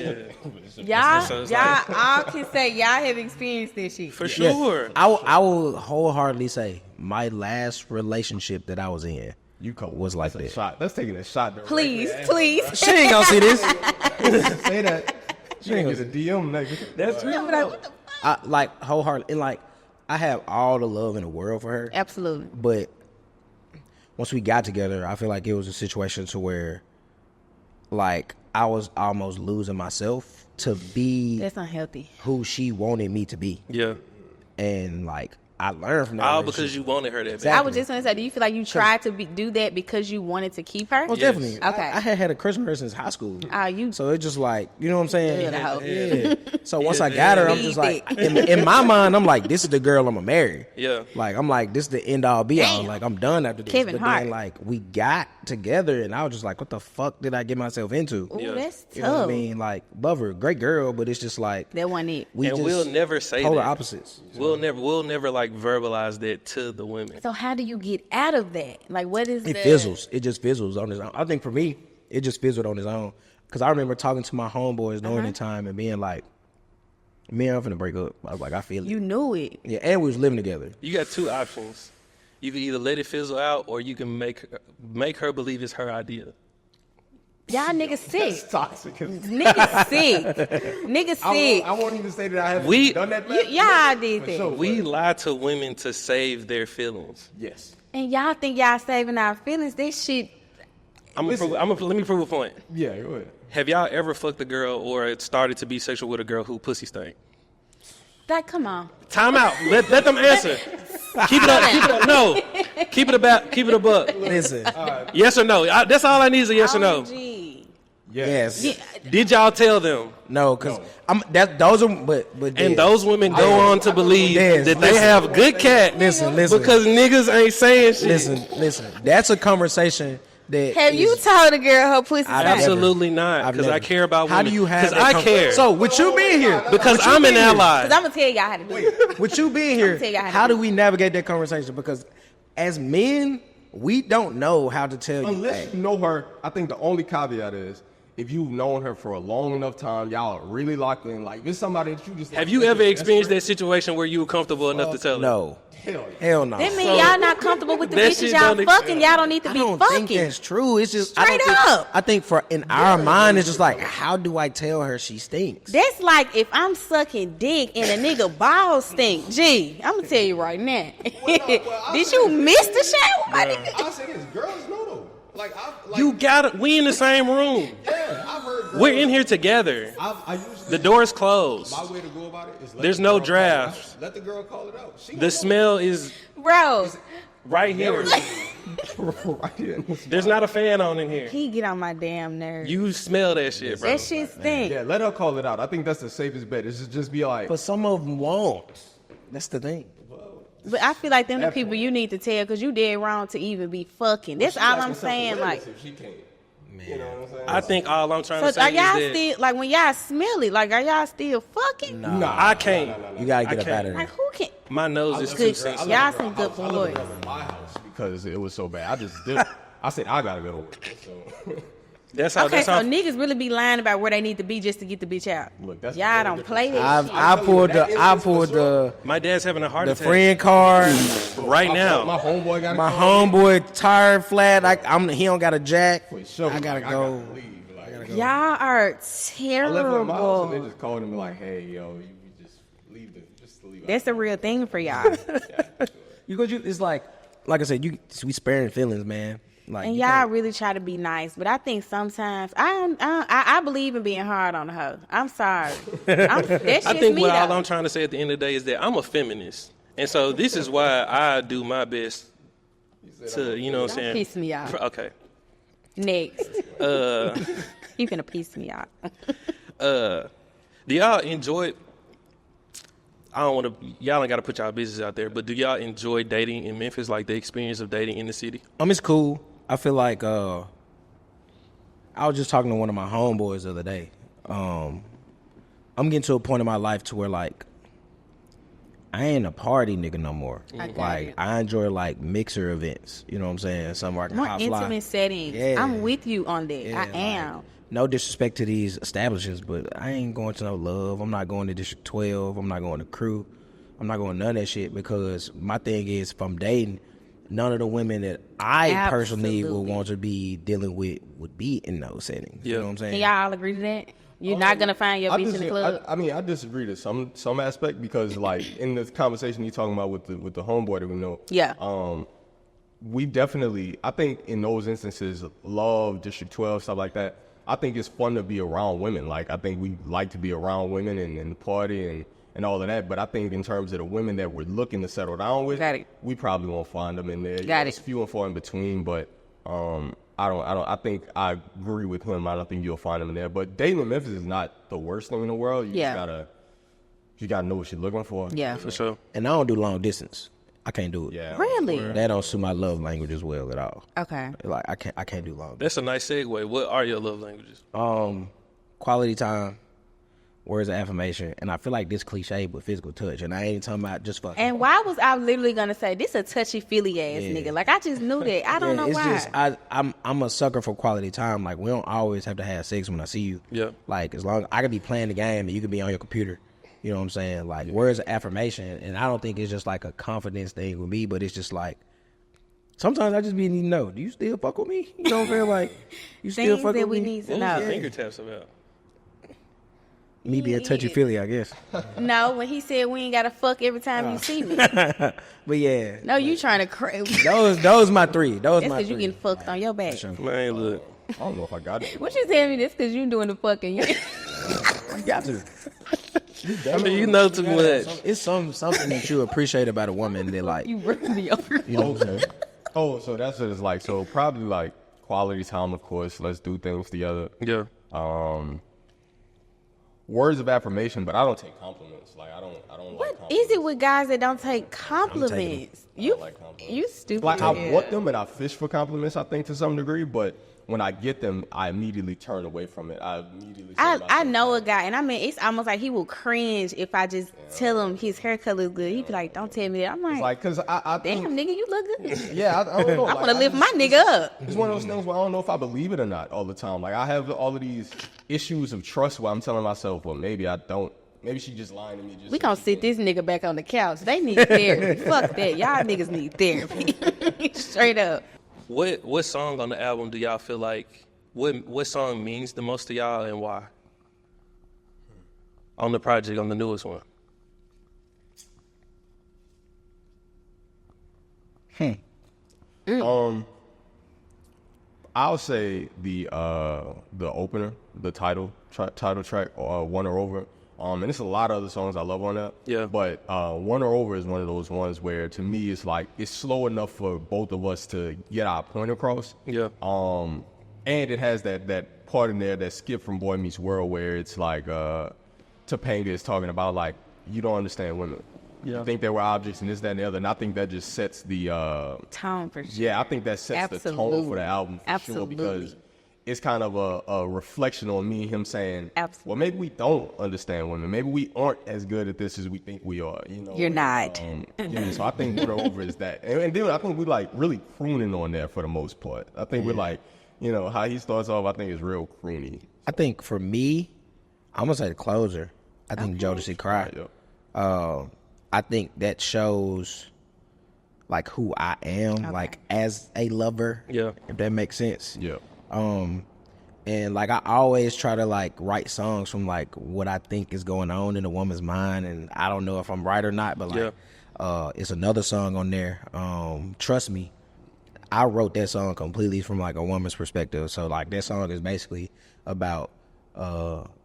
Speaker 2: So it's
Speaker 3: Y'all
Speaker 2: like-
Speaker 3: all can say y'all have experienced this shit.
Speaker 2: For
Speaker 4: Yeah.
Speaker 2: sure.
Speaker 4: I will wholeheartedly say my last relationship that I was in
Speaker 5: You come
Speaker 4: was like
Speaker 5: that's a
Speaker 4: that.
Speaker 5: shot. Let's take it a shot. Directly.
Speaker 3: Please.
Speaker 4: She ain't gonna see this.
Speaker 5: Say that. She ain't get a DM, nigga.
Speaker 2: That's real.
Speaker 3: But what the fuck?
Speaker 4: I like wholeheartedly, and like I have all the love in the world for her.
Speaker 3: Absolutely.
Speaker 4: But once we got together, I feel like it was a situation to where, like, I was almost losing myself to be
Speaker 3: That's unhealthy.
Speaker 4: who she wanted me to be,
Speaker 2: Yeah.
Speaker 4: and like I learned from that.
Speaker 2: All
Speaker 4: relationship.
Speaker 2: because you wanted her that bad.
Speaker 4: Exactly.
Speaker 3: I was just gonna say, do you feel like you tried to do that because you wanted to keep her?
Speaker 4: Well,
Speaker 2: Yes.
Speaker 4: definitely.
Speaker 3: Okay.
Speaker 4: I had a crush on her since high school.
Speaker 3: You
Speaker 4: So it's just like, you know what I'm saying?
Speaker 3: Good, I hope.
Speaker 4: Yeah. So once I got her, I'm just
Speaker 3: Need
Speaker 4: like, in my mind, I'm like, this is the girl I'm gonna marry.
Speaker 2: Yeah.
Speaker 4: Like, I'm like, this is the end all be all.
Speaker 3: Damn.
Speaker 4: Like, I'm done after this.
Speaker 3: Kevin
Speaker 4: but
Speaker 3: Hart.
Speaker 4: then, like, we got together, and I was just like, what the fuck did I get myself into?
Speaker 3: Ooh,
Speaker 2: Yeah.
Speaker 3: that's tough.
Speaker 4: You know what I mean? Like, love her, great girl, but it's just like
Speaker 3: That wasn't it.
Speaker 4: we
Speaker 2: And
Speaker 4: just
Speaker 2: we'll never say
Speaker 4: polar
Speaker 2: that.
Speaker 4: opposites.
Speaker 2: We'll never like verbalize that to the women.
Speaker 3: So how do you get out of that? Like, what is
Speaker 4: It
Speaker 3: the...
Speaker 4: fizzles. It just fizzles on its own. I think for me, it just fizzled on its own. Because I remember talking to my homeboys during the time and being like, me and her finna break up. I was like, I feel it.
Speaker 3: You knew it.
Speaker 4: Yeah, and we was living together.
Speaker 2: You got two options. You can either let it fizzle out, or you can make her believe it's her idea.
Speaker 3: Y'all niggas sick.
Speaker 5: It's toxic.
Speaker 3: Niggas sick. Niggas sick.
Speaker 5: I won't even say that I haven't
Speaker 2: We-
Speaker 5: done that.
Speaker 3: Y'all did
Speaker 5: For
Speaker 3: that.
Speaker 5: sure.
Speaker 2: We lie to women to save their feelings.
Speaker 5: Yes.
Speaker 3: And y'all think y'all saving our feelings. This shit...
Speaker 2: Let me prove a point.
Speaker 5: Yeah, go ahead.
Speaker 2: Have y'all ever fucked a girl or started to be sexual with a girl who pussy stank?
Speaker 3: Like, come on.
Speaker 2: Time out. Let them answer. Keep it up. No. Keep it a buck.
Speaker 4: Listen,
Speaker 2: Yes or no? That's all I need is a yes or no.
Speaker 3: OMG.
Speaker 4: yes.
Speaker 3: Yeah,
Speaker 2: Did y'all tell them?
Speaker 4: No, because those are, but
Speaker 2: And
Speaker 4: yeah.
Speaker 2: those women go on to believe
Speaker 4: Yes,
Speaker 2: that they
Speaker 4: listen.
Speaker 2: have good cat
Speaker 4: Listen.
Speaker 2: because niggas ain't saying shit.
Speaker 4: Listen. That's a conversation that
Speaker 3: have you
Speaker 4: is-
Speaker 3: told a girl her pussy
Speaker 4: I've
Speaker 3: stank?
Speaker 2: Absolutely not,
Speaker 4: I've
Speaker 2: because I
Speaker 4: never.
Speaker 2: care about
Speaker 4: How
Speaker 2: women.
Speaker 4: do you have?
Speaker 2: Because I care.
Speaker 4: So with you being here,
Speaker 2: because I'm an ally.
Speaker 3: Because I'm going to tell y'all how to do it.
Speaker 4: with you being here,
Speaker 3: tell you how to
Speaker 4: how
Speaker 3: do
Speaker 4: do we navigate that conversation? Because as men, we don't know how to tell you.
Speaker 5: Unless
Speaker 4: Hey,
Speaker 5: you know her, I think the only caveat is if you've known her for a long enough time, y'all are really locked in. Like, if it's somebody that you just
Speaker 2: Have
Speaker 5: like,
Speaker 2: you ever
Speaker 5: that's
Speaker 2: experienced
Speaker 5: great.
Speaker 2: that situation where you were comfortable enough to tell her?
Speaker 4: no,
Speaker 5: Hell yeah.
Speaker 4: hell no.
Speaker 3: That means
Speaker 2: So-
Speaker 3: y'all not comfortable with the
Speaker 2: That
Speaker 3: bitches
Speaker 2: shit
Speaker 3: y'all
Speaker 2: don't
Speaker 3: fucking. Y'all don't need to
Speaker 4: I
Speaker 3: be
Speaker 4: don't
Speaker 3: fucking.
Speaker 4: think that's true. It's just I don't
Speaker 3: Straight
Speaker 4: think-
Speaker 3: up.
Speaker 4: I think for in our mind, it's just like, how do I tell her she stinks?
Speaker 3: That's like if I'm sucking dick and a nigga balls stink. Gee, I'm gonna tell you right now. Did you miss the shower, my nigga?
Speaker 5: I say this, girls know though. Like,
Speaker 2: You got it. We in the same room.
Speaker 5: yeah, I've heard
Speaker 2: We're in here together.
Speaker 5: I usually,
Speaker 2: The door's closed.
Speaker 5: my way to go about it is let
Speaker 2: There's
Speaker 5: the
Speaker 2: no
Speaker 5: girl call it
Speaker 2: draft.
Speaker 5: out. Let the girl call it out. She
Speaker 2: The smell is
Speaker 3: Bro,
Speaker 2: right here.
Speaker 5: right here.
Speaker 2: There's not a fan on in here.
Speaker 3: he get on my damn nerves.
Speaker 2: You smell that shit, bro.
Speaker 3: That shit stink.
Speaker 5: Yeah, let her call it out. I think that's the safest bet. Is to just be like,
Speaker 4: But some of them won't. That's the thing.
Speaker 3: But I feel like them the people you need to tell because you dead wrong to even be fucking. That's all I'm saying. Like,
Speaker 5: if she can't. You know what I'm saying?
Speaker 2: I think all I'm trying to
Speaker 3: so are
Speaker 2: say
Speaker 3: y'all
Speaker 2: is that
Speaker 3: still like when y'all smell it? Like, are y'all still fucking?
Speaker 5: Nah,
Speaker 2: I can't.
Speaker 4: You gotta get
Speaker 2: I
Speaker 4: up out of there.
Speaker 3: Like, who can?
Speaker 2: My nose is too
Speaker 3: Good.
Speaker 2: sensitive.
Speaker 3: Y'all some good
Speaker 5: I left
Speaker 3: boys.
Speaker 5: her in my house because it was so bad. I just did. I said I gotta go to work. So
Speaker 2: That's how.
Speaker 3: Okay,
Speaker 2: That's
Speaker 3: so
Speaker 2: how.
Speaker 3: niggas really be lying about where they need to be just to get the bitch out.
Speaker 5: Look, that's
Speaker 3: Y'all
Speaker 5: very
Speaker 3: don't
Speaker 5: different.
Speaker 3: play that shit.
Speaker 4: I pulled the
Speaker 2: My dad's having a heart
Speaker 4: the
Speaker 2: attack
Speaker 4: friend card.
Speaker 2: right
Speaker 5: My
Speaker 2: now.
Speaker 5: homeboy got
Speaker 4: My homeboy tired flat. He don't got a jack.
Speaker 5: For sure.
Speaker 4: I gotta
Speaker 5: Like,
Speaker 4: go.
Speaker 5: I gotta leave. Like,
Speaker 3: Y'all are
Speaker 5: I left her in my house and they
Speaker 3: terrible.
Speaker 5: just called him like, "Hey, yo, you just leave leave."
Speaker 3: That's a real thing for y'all.
Speaker 4: It's like I said, we sparing feelings, man. Like
Speaker 3: And
Speaker 4: you
Speaker 3: y'all
Speaker 4: can't-
Speaker 3: really try to be nice, but I think sometimes I believe in being hard on the hoe. I'm sorry. That's just
Speaker 2: I think
Speaker 3: me
Speaker 2: what all
Speaker 3: though.
Speaker 2: I'm trying to say at the end of the day is that I'm a feminist, and so this is why I do my best to, you know what I'm
Speaker 3: Don't
Speaker 2: saying?
Speaker 3: piss me off.
Speaker 2: Okay.
Speaker 3: Next. You finna piss me off.
Speaker 2: Do y'all enjoy? I don't want to. Y'all ain't got to put y'all business out there, but do y'all enjoy dating in Memphis? Like the experience of dating in the city?
Speaker 4: It's cool. I feel like I was just talking to one of my homeboys the other day. I'm getting to a point in my life to where like I ain't a party nigga no more.
Speaker 3: got it.
Speaker 4: I enjoy like mixer events. You know what I'm saying? Somewhere I can
Speaker 3: More
Speaker 4: hot fly.
Speaker 3: intimate settings.
Speaker 4: Yeah.
Speaker 3: I'm with you on that.
Speaker 4: Yeah,
Speaker 3: I am.
Speaker 4: like, no disrespect to these establishments, but I ain't going to no Love. I'm not going to District 12. I'm not going to Crew. I'm not going to none of that shit because my thing is, if I'm dating, none of the women that I personally would
Speaker 3: Absolutely.
Speaker 4: want to be dealing with would be in those settings. You
Speaker 2: Yeah.
Speaker 4: know what I'm saying?
Speaker 3: Can y'all all agree to that? You're not gonna find your bitch in the club.
Speaker 5: I disagree to some aspect because like in the conversation you talking about with the homeboy that we know.
Speaker 3: Yeah.
Speaker 5: We definitely, I think in those instances, Love, District 12, stuff like that, I think it's fun to be around women. Like, I think we like to be around women and the party and all of that. But I think in terms of the women that we're looking to settle down with,
Speaker 3: Got it.
Speaker 5: we probably won't find them in there.
Speaker 3: Got it.
Speaker 5: It's few and far in between, but I think I agree with him. I don't think you'll find them in there. But dating in Memphis is not the worst thing in the world. You
Speaker 3: Yeah.
Speaker 5: just gotta know what you're looking for.
Speaker 3: Yeah.
Speaker 2: For sure.
Speaker 4: And I don't do long distance. I can't do it.
Speaker 5: Yeah.
Speaker 3: Really?
Speaker 4: That don't suit my love language as well at all.
Speaker 3: Okay.
Speaker 4: Like I can't do long.
Speaker 2: That's a nice segue. What are your love languages?
Speaker 4: Quality time, words of affirmation, and I feel like this cliche, but physical touch. And I ain't talking about just fucking.
Speaker 3: And why was I literally gonna say this a touchy feely ass
Speaker 4: Yeah.
Speaker 3: nigga? Like I just knew that. I don't know
Speaker 4: it's
Speaker 3: why.
Speaker 4: just I'm a sucker for quality time. Like we don't always have to have sex when I see you.
Speaker 2: Yeah.
Speaker 4: Like as long I could be playing the game and you could be on your computer. You know what I'm saying? Like words of affirmation, and I don't think it's just like a confidence thing with me, but it's just like sometimes I just be needing to know. Do you still fuck with me? You know what I'm saying? Like you still
Speaker 3: Things
Speaker 4: fuck
Speaker 3: that
Speaker 4: with
Speaker 3: we
Speaker 4: me?
Speaker 3: need to
Speaker 2: What
Speaker 3: know.
Speaker 2: was the finger taps about?
Speaker 4: Me being touchy feely, I guess.
Speaker 3: No, when he said we ain't gotta fuck every time you see me.
Speaker 4: But yeah,
Speaker 3: No, you trying to crazy.
Speaker 4: those my three. Those
Speaker 3: That's
Speaker 4: my
Speaker 3: because you
Speaker 4: three.
Speaker 3: getting fucked on your back.
Speaker 2: Man, look.
Speaker 5: I don't know if I got it.
Speaker 3: What you tell me this because you doing the fucking.
Speaker 4: You got to.
Speaker 2: I mean, you know too much.
Speaker 4: It's something that you appreciate about a woman that like
Speaker 3: You really over.
Speaker 4: you know.
Speaker 5: Okay. Oh, so that's what it's like. So probably like quality time, of course. Let's do things together.
Speaker 2: Yeah.
Speaker 5: Words of affirmation, but I don't take compliments. Like I don't like
Speaker 3: What
Speaker 5: compliments.
Speaker 3: is it with guys that don't take compliments? You,
Speaker 5: like compliments.
Speaker 3: you stupid.
Speaker 5: Like I
Speaker 3: as
Speaker 5: want
Speaker 3: hell.
Speaker 5: them and I fish for compliments. I think to some degree, but when I get them, I immediately turn away from it. I immediately. say to
Speaker 3: I
Speaker 5: myself,
Speaker 3: know a guy, and I mean, it's almost like he will cringe if I just tell him his hair color is good. He'd be like, "Don't tell me that." I'm like,
Speaker 5: It's like, cause I
Speaker 3: "Damn,
Speaker 5: think,
Speaker 3: nigga, you look good."
Speaker 5: yeah, I don't know.
Speaker 3: I
Speaker 5: Like,
Speaker 3: want to lift
Speaker 5: just-
Speaker 3: my nigga up.
Speaker 5: It's one of those things where I don't know if I believe it or not all the time. Like I have all of these issues of trust where I'm telling myself, well, maybe I don't. Maybe she just lying to me. Just
Speaker 3: We
Speaker 5: so
Speaker 3: gonna
Speaker 5: she
Speaker 3: sit
Speaker 5: can-
Speaker 3: this nigga back on the couch. They need therapy. Fuck that. Y'all niggas need therapy. Straight up.
Speaker 2: What song on the album do y'all feel like? What song means the most to y'all and why? On the project, on the newest one.
Speaker 5: I'll say the opener, the title track, One or Over. And there's a lot of other songs I love on that.
Speaker 2: Yeah.
Speaker 5: But One or Over is one of those ones where, to me, it's like it's slow enough for both of us to get our point across.
Speaker 2: Yeah.
Speaker 5: And it has that part in there, that skip from Boy Meets World, where it's like Topanga is talking about like, you don't understand women.
Speaker 2: Yeah.
Speaker 5: You think they were objects and this, that, and the other. And I think that just sets the
Speaker 3: Tone for sure.
Speaker 5: yeah, I think that sets the tone for the album for
Speaker 3: Absolutely.
Speaker 5: sure, because it's kind of a reflection on me and him saying,
Speaker 3: Absolutely.
Speaker 5: well, maybe we don't understand women. Maybe we aren't as good at this as we think we are. You know,
Speaker 3: You're not.
Speaker 5: Yeah, so I think One or Over is that. And then I think we like really crooning on there for the most part. I think we're like, you know, how he starts off, I think is real croony.
Speaker 4: I think for me, I'm gonna say the closer. I think Jodeci Cry.
Speaker 5: Yeah.
Speaker 4: I think that shows like who I am, like as a lover.
Speaker 2: Yeah.
Speaker 4: If that makes sense.
Speaker 5: Yeah.
Speaker 4: And like I always try to like write songs from like what I think is going on in a woman's mind, and I don't know if I'm right or not, but like it's another song on there. Trust Me. I wrote that song completely from like a woman's perspective. So like that song is basically about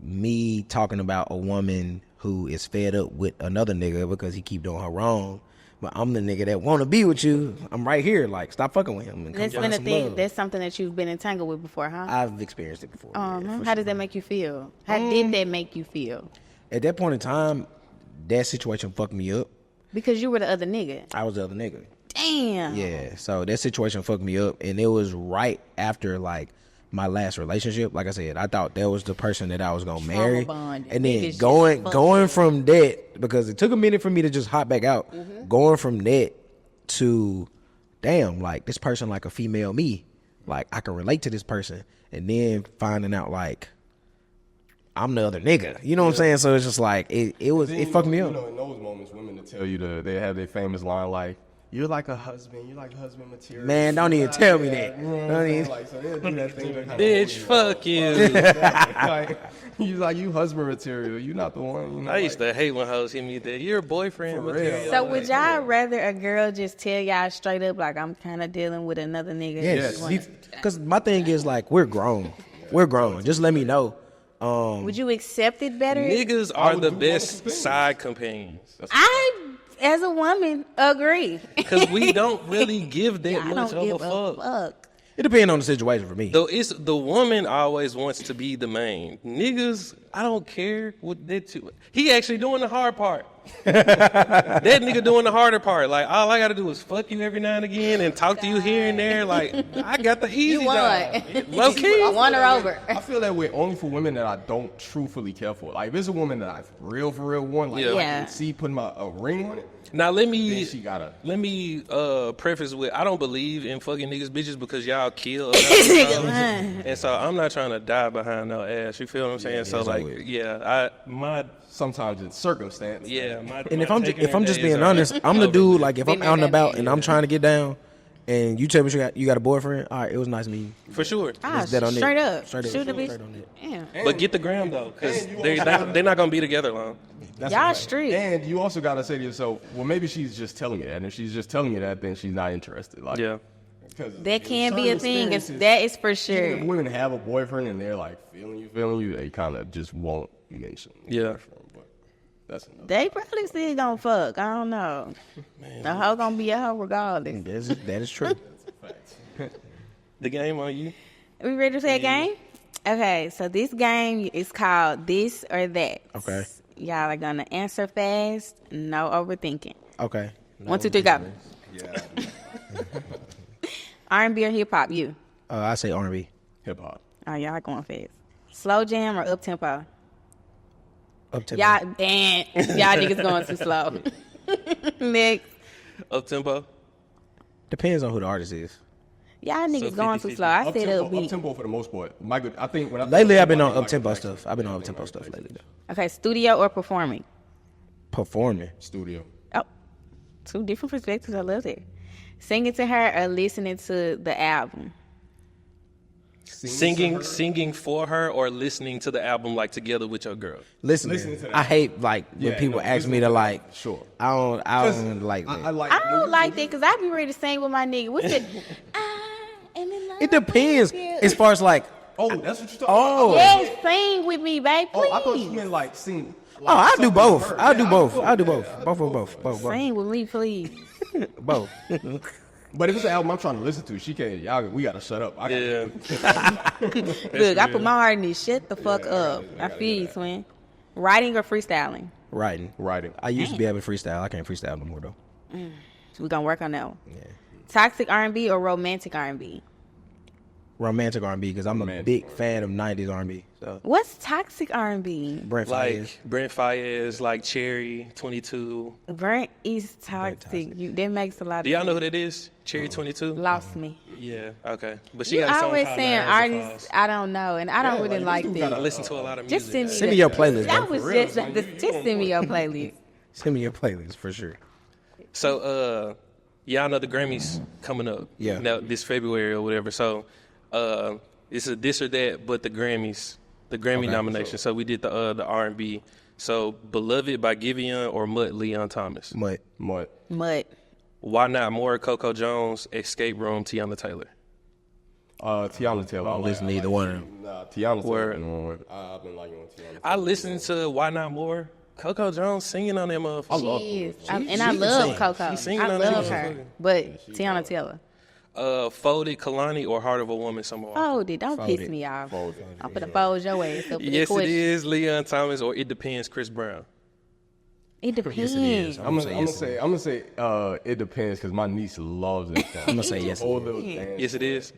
Speaker 4: me talking about a woman who is fed up with another nigga because he keep doing her wrong. But I'm the nigga that want to be with you. I'm right here. Like, stop fucking with him. And
Speaker 3: That's
Speaker 4: come
Speaker 3: been
Speaker 4: find
Speaker 3: a
Speaker 4: some
Speaker 3: thing.
Speaker 4: love.
Speaker 3: That's something that you've been entangled with before, huh?
Speaker 4: I've experienced it before. Yeah, for
Speaker 3: How
Speaker 4: sure.
Speaker 3: does that make you feel? How did that make you feel?
Speaker 4: At that point in time, that situation fucked me up.
Speaker 3: Because you were the other nigga.
Speaker 4: I was the other nigga.
Speaker 3: Damn.
Speaker 4: Yeah, so that situation fucked me up, and it was right after like my last relationship. Like I said, I thought that was the person that I was gonna marry,
Speaker 3: bond.
Speaker 4: and then
Speaker 3: Niggas
Speaker 4: going
Speaker 3: just fuck
Speaker 4: from that, because it took a minute for me to just hop back out. Going from that to, damn, like this person like a female me, like I can relate to this person, and then finding out like I'm the other nigga. You know what I'm saying? So it's just like it fucked me up.
Speaker 5: You know, in those moments, women to tell you they have their famous line like, "You're like a husband. You're like husband material."
Speaker 4: Man, don't even tell me that.
Speaker 5: You know what I'm
Speaker 4: Don't
Speaker 5: saying?
Speaker 4: even.
Speaker 5: Like, so they'll do that thing to kinda
Speaker 2: Bitch, fuck you.
Speaker 5: like, he's like, you husband material. You not the one. You know,
Speaker 2: I used to hate when hoes hit me that you're a boyfriend
Speaker 5: For
Speaker 2: material.
Speaker 5: real.
Speaker 3: So would y'all rather a girl just tell y'all straight up like I'm kind of dealing with another nigga?
Speaker 4: Yes,
Speaker 3: You wanna-
Speaker 4: because my thing is like we're grown. We're grown. Just let me know.
Speaker 3: Would you accept it better?
Speaker 2: Niggas are the best side companions.
Speaker 3: I, as a woman, agree.
Speaker 2: Because we don't really give that
Speaker 3: I
Speaker 2: much
Speaker 3: don't
Speaker 2: of
Speaker 3: give
Speaker 2: a fuck.
Speaker 3: fuck.
Speaker 4: It depends on the situation for me.
Speaker 2: Though it's the woman always wants to be the main. Niggas, I don't care what they do. He actually doing the hard part. That nigga doing the harder part. Like all I gotta do is fuck you every now and again and talk to you here and there. Like I got the easy
Speaker 3: You won.
Speaker 2: job. Low key.
Speaker 3: Won her over.
Speaker 5: I feel that way only for women that I don't truthfully care for. Like if it's a woman that I for real want, like I
Speaker 3: Yeah.
Speaker 5: can see putting a ring on it,
Speaker 2: Now let me
Speaker 5: then she gotta.
Speaker 2: preface with I don't believe in fucking niggas bitches because y'all kill a lot of times. And so I'm not trying to die behind no ass. You feel what I'm saying? So
Speaker 4: yes, I
Speaker 2: like
Speaker 4: will.
Speaker 5: Sometimes it's circumstance.
Speaker 4: And if I'm just being honest, I'm the dude. Like if I'm out and about and I'm trying to get down, and you tell me you got a boyfriend, all right, it was nice meeting you.
Speaker 2: for sure.
Speaker 3: Ah,
Speaker 4: It's that on it.
Speaker 3: straight up.
Speaker 4: Straight up.
Speaker 3: Shoot the
Speaker 4: Straight
Speaker 3: bitch.
Speaker 4: on it.
Speaker 3: Yeah.
Speaker 2: But get the gram though, because they're not gonna be together long.
Speaker 5: That's
Speaker 3: Y'all
Speaker 5: a fact.
Speaker 3: street.
Speaker 5: And you also gotta say to yourself, well, maybe she's just telling you that, and if she's just telling you that, then she's not interested. Like,
Speaker 2: Yeah.
Speaker 5: 'cause
Speaker 3: That can be a
Speaker 5: certain
Speaker 3: thing.
Speaker 5: experiences,
Speaker 3: That is for
Speaker 5: even
Speaker 3: sure.
Speaker 5: if women have a boyfriend and they're like feeling you, they kind of just won't mention.
Speaker 2: Yeah.
Speaker 5: But that's another.
Speaker 3: They probably still gonna fuck. I don't know. The hoe gonna be a hoe regardless.
Speaker 4: That is true.
Speaker 2: The game on you.
Speaker 3: Are we ready to play a game? Okay, so this game is called This or That.
Speaker 4: Okay.
Speaker 3: Y'all are gonna answer fast, no overthinking.
Speaker 4: Okay.
Speaker 3: 1, 2, 3, go. R&B or hip hop? You.
Speaker 4: I say R&B.
Speaker 5: Hip hop.
Speaker 3: Oh, y'all going fast. Slow jam or up tempo?
Speaker 4: Up to
Speaker 3: Y'all niggas going too slow. Next.
Speaker 2: Up tempo.
Speaker 4: Depends on who the artist is.
Speaker 3: Y'all niggas
Speaker 2: So
Speaker 3: going too
Speaker 2: 50-50.
Speaker 3: slow. I said
Speaker 5: Up
Speaker 3: upbeat.
Speaker 5: tempo for the most part. I think when
Speaker 4: Lately, I've been on
Speaker 5: like
Speaker 4: up tempo
Speaker 5: Michael
Speaker 4: stuff.
Speaker 5: Jackson.
Speaker 4: I've been on up tempo stuff lately. Though.
Speaker 3: Okay, studio or performing?
Speaker 4: Performing.
Speaker 5: Studio.
Speaker 3: Oh, two different perspectives. I love that. Singing to her or listening to the album?
Speaker 2: Singing for her or listening to the album like together with your girl.
Speaker 4: Listening.
Speaker 5: Listening to that.
Speaker 4: I hate like when
Speaker 5: Yeah,
Speaker 4: people
Speaker 5: no,
Speaker 4: ask me
Speaker 5: listening
Speaker 4: to
Speaker 5: to
Speaker 4: like.
Speaker 5: that, sure.
Speaker 4: I don't like that.
Speaker 5: I like.
Speaker 3: I don't like that because I be ready to sing with my nigga. What's it? I am in love.
Speaker 4: It depends. As far as like,
Speaker 5: Oh, that's what you're talking
Speaker 4: oh,
Speaker 3: Yes, sing with me, babe, please.
Speaker 5: Oh, I thought you meant like sing.
Speaker 4: oh, I'll do both. I'll do both. I'll do both. Both.
Speaker 3: Sing with me, please.
Speaker 4: Both.
Speaker 5: But if it's an album I'm trying to listen to, she can't. Y'all, we gotta shut up.
Speaker 2: Yeah.
Speaker 3: Look, I put my heart in this. Shut the fuck up. I feel you, twin. Writing or freestyling?
Speaker 4: Writing.
Speaker 5: Writing.
Speaker 4: I used to be able to freestyle. I can't freestyle no more though.
Speaker 3: We're gonna work on that one.
Speaker 4: Yeah.
Speaker 3: Toxic R&B or romantic R&B?
Speaker 4: Romantic R&B because I'm a big fan of 90s R&B. So
Speaker 3: What's toxic R&B?
Speaker 4: Brent Fayez.
Speaker 2: Like Brent Fayez, like Cherry 22.
Speaker 3: Brent is toxic. That makes a lot of
Speaker 2: Do y'all
Speaker 3: sense.
Speaker 2: know who that is? Cherry 22.
Speaker 3: Lost me.
Speaker 2: Yeah. Okay. But she
Speaker 3: You
Speaker 2: got a song
Speaker 3: always
Speaker 2: called
Speaker 3: saying
Speaker 2: Niagara
Speaker 3: artists
Speaker 2: Falls.
Speaker 3: I don't know, and I don't really like
Speaker 2: I
Speaker 3: them.
Speaker 2: listen to a lot of
Speaker 3: Just
Speaker 2: music.
Speaker 3: send
Speaker 4: Send
Speaker 3: me
Speaker 4: me your playlist,
Speaker 3: That
Speaker 4: bro.
Speaker 3: was just send me your playlist.
Speaker 4: Send me your playlist for sure.
Speaker 2: So, y'all know the Grammys coming up.
Speaker 4: Yeah.
Speaker 2: Now, this February or whatever. So, it's a this or that, but the Grammys, the Grammy nomination. So we did the R&B. So, Beloved by Giveon or Mutt Leon Thomas.
Speaker 4: But
Speaker 5: What?
Speaker 3: Mud.
Speaker 2: Why not more Coco Jones, Escape Room, Tiana Taylor?
Speaker 5: Tiana Taylor.
Speaker 4: I don't listen to either one of them.
Speaker 5: Nah, Tiana
Speaker 2: Word.
Speaker 5: Taylor. I've been liking Tiana.
Speaker 2: I listened to Why Not More. Coco Jones singing on that motherfucker.
Speaker 3: She is. And I love Coco.
Speaker 2: She singing
Speaker 3: I
Speaker 2: on that
Speaker 3: love her.
Speaker 2: motherfucker.
Speaker 3: But Tiana Taylor.
Speaker 2: Folded, Kalani, or Heart of a Woman, Samoa?
Speaker 3: Fold it. Don't
Speaker 4: Fold
Speaker 3: piss
Speaker 4: it.
Speaker 3: me off.
Speaker 5: Fold it.
Speaker 3: I'm gonna fold your ass up.
Speaker 2: Yes, it is Leon Thomas, or It Depends, Chris Brown.
Speaker 3: It depends.
Speaker 4: Yes, it is.
Speaker 5: I'm gonna say it depends because my niece loves it.
Speaker 4: I'm gonna say yes.
Speaker 5: Whole little dance.
Speaker 2: Yes, it is.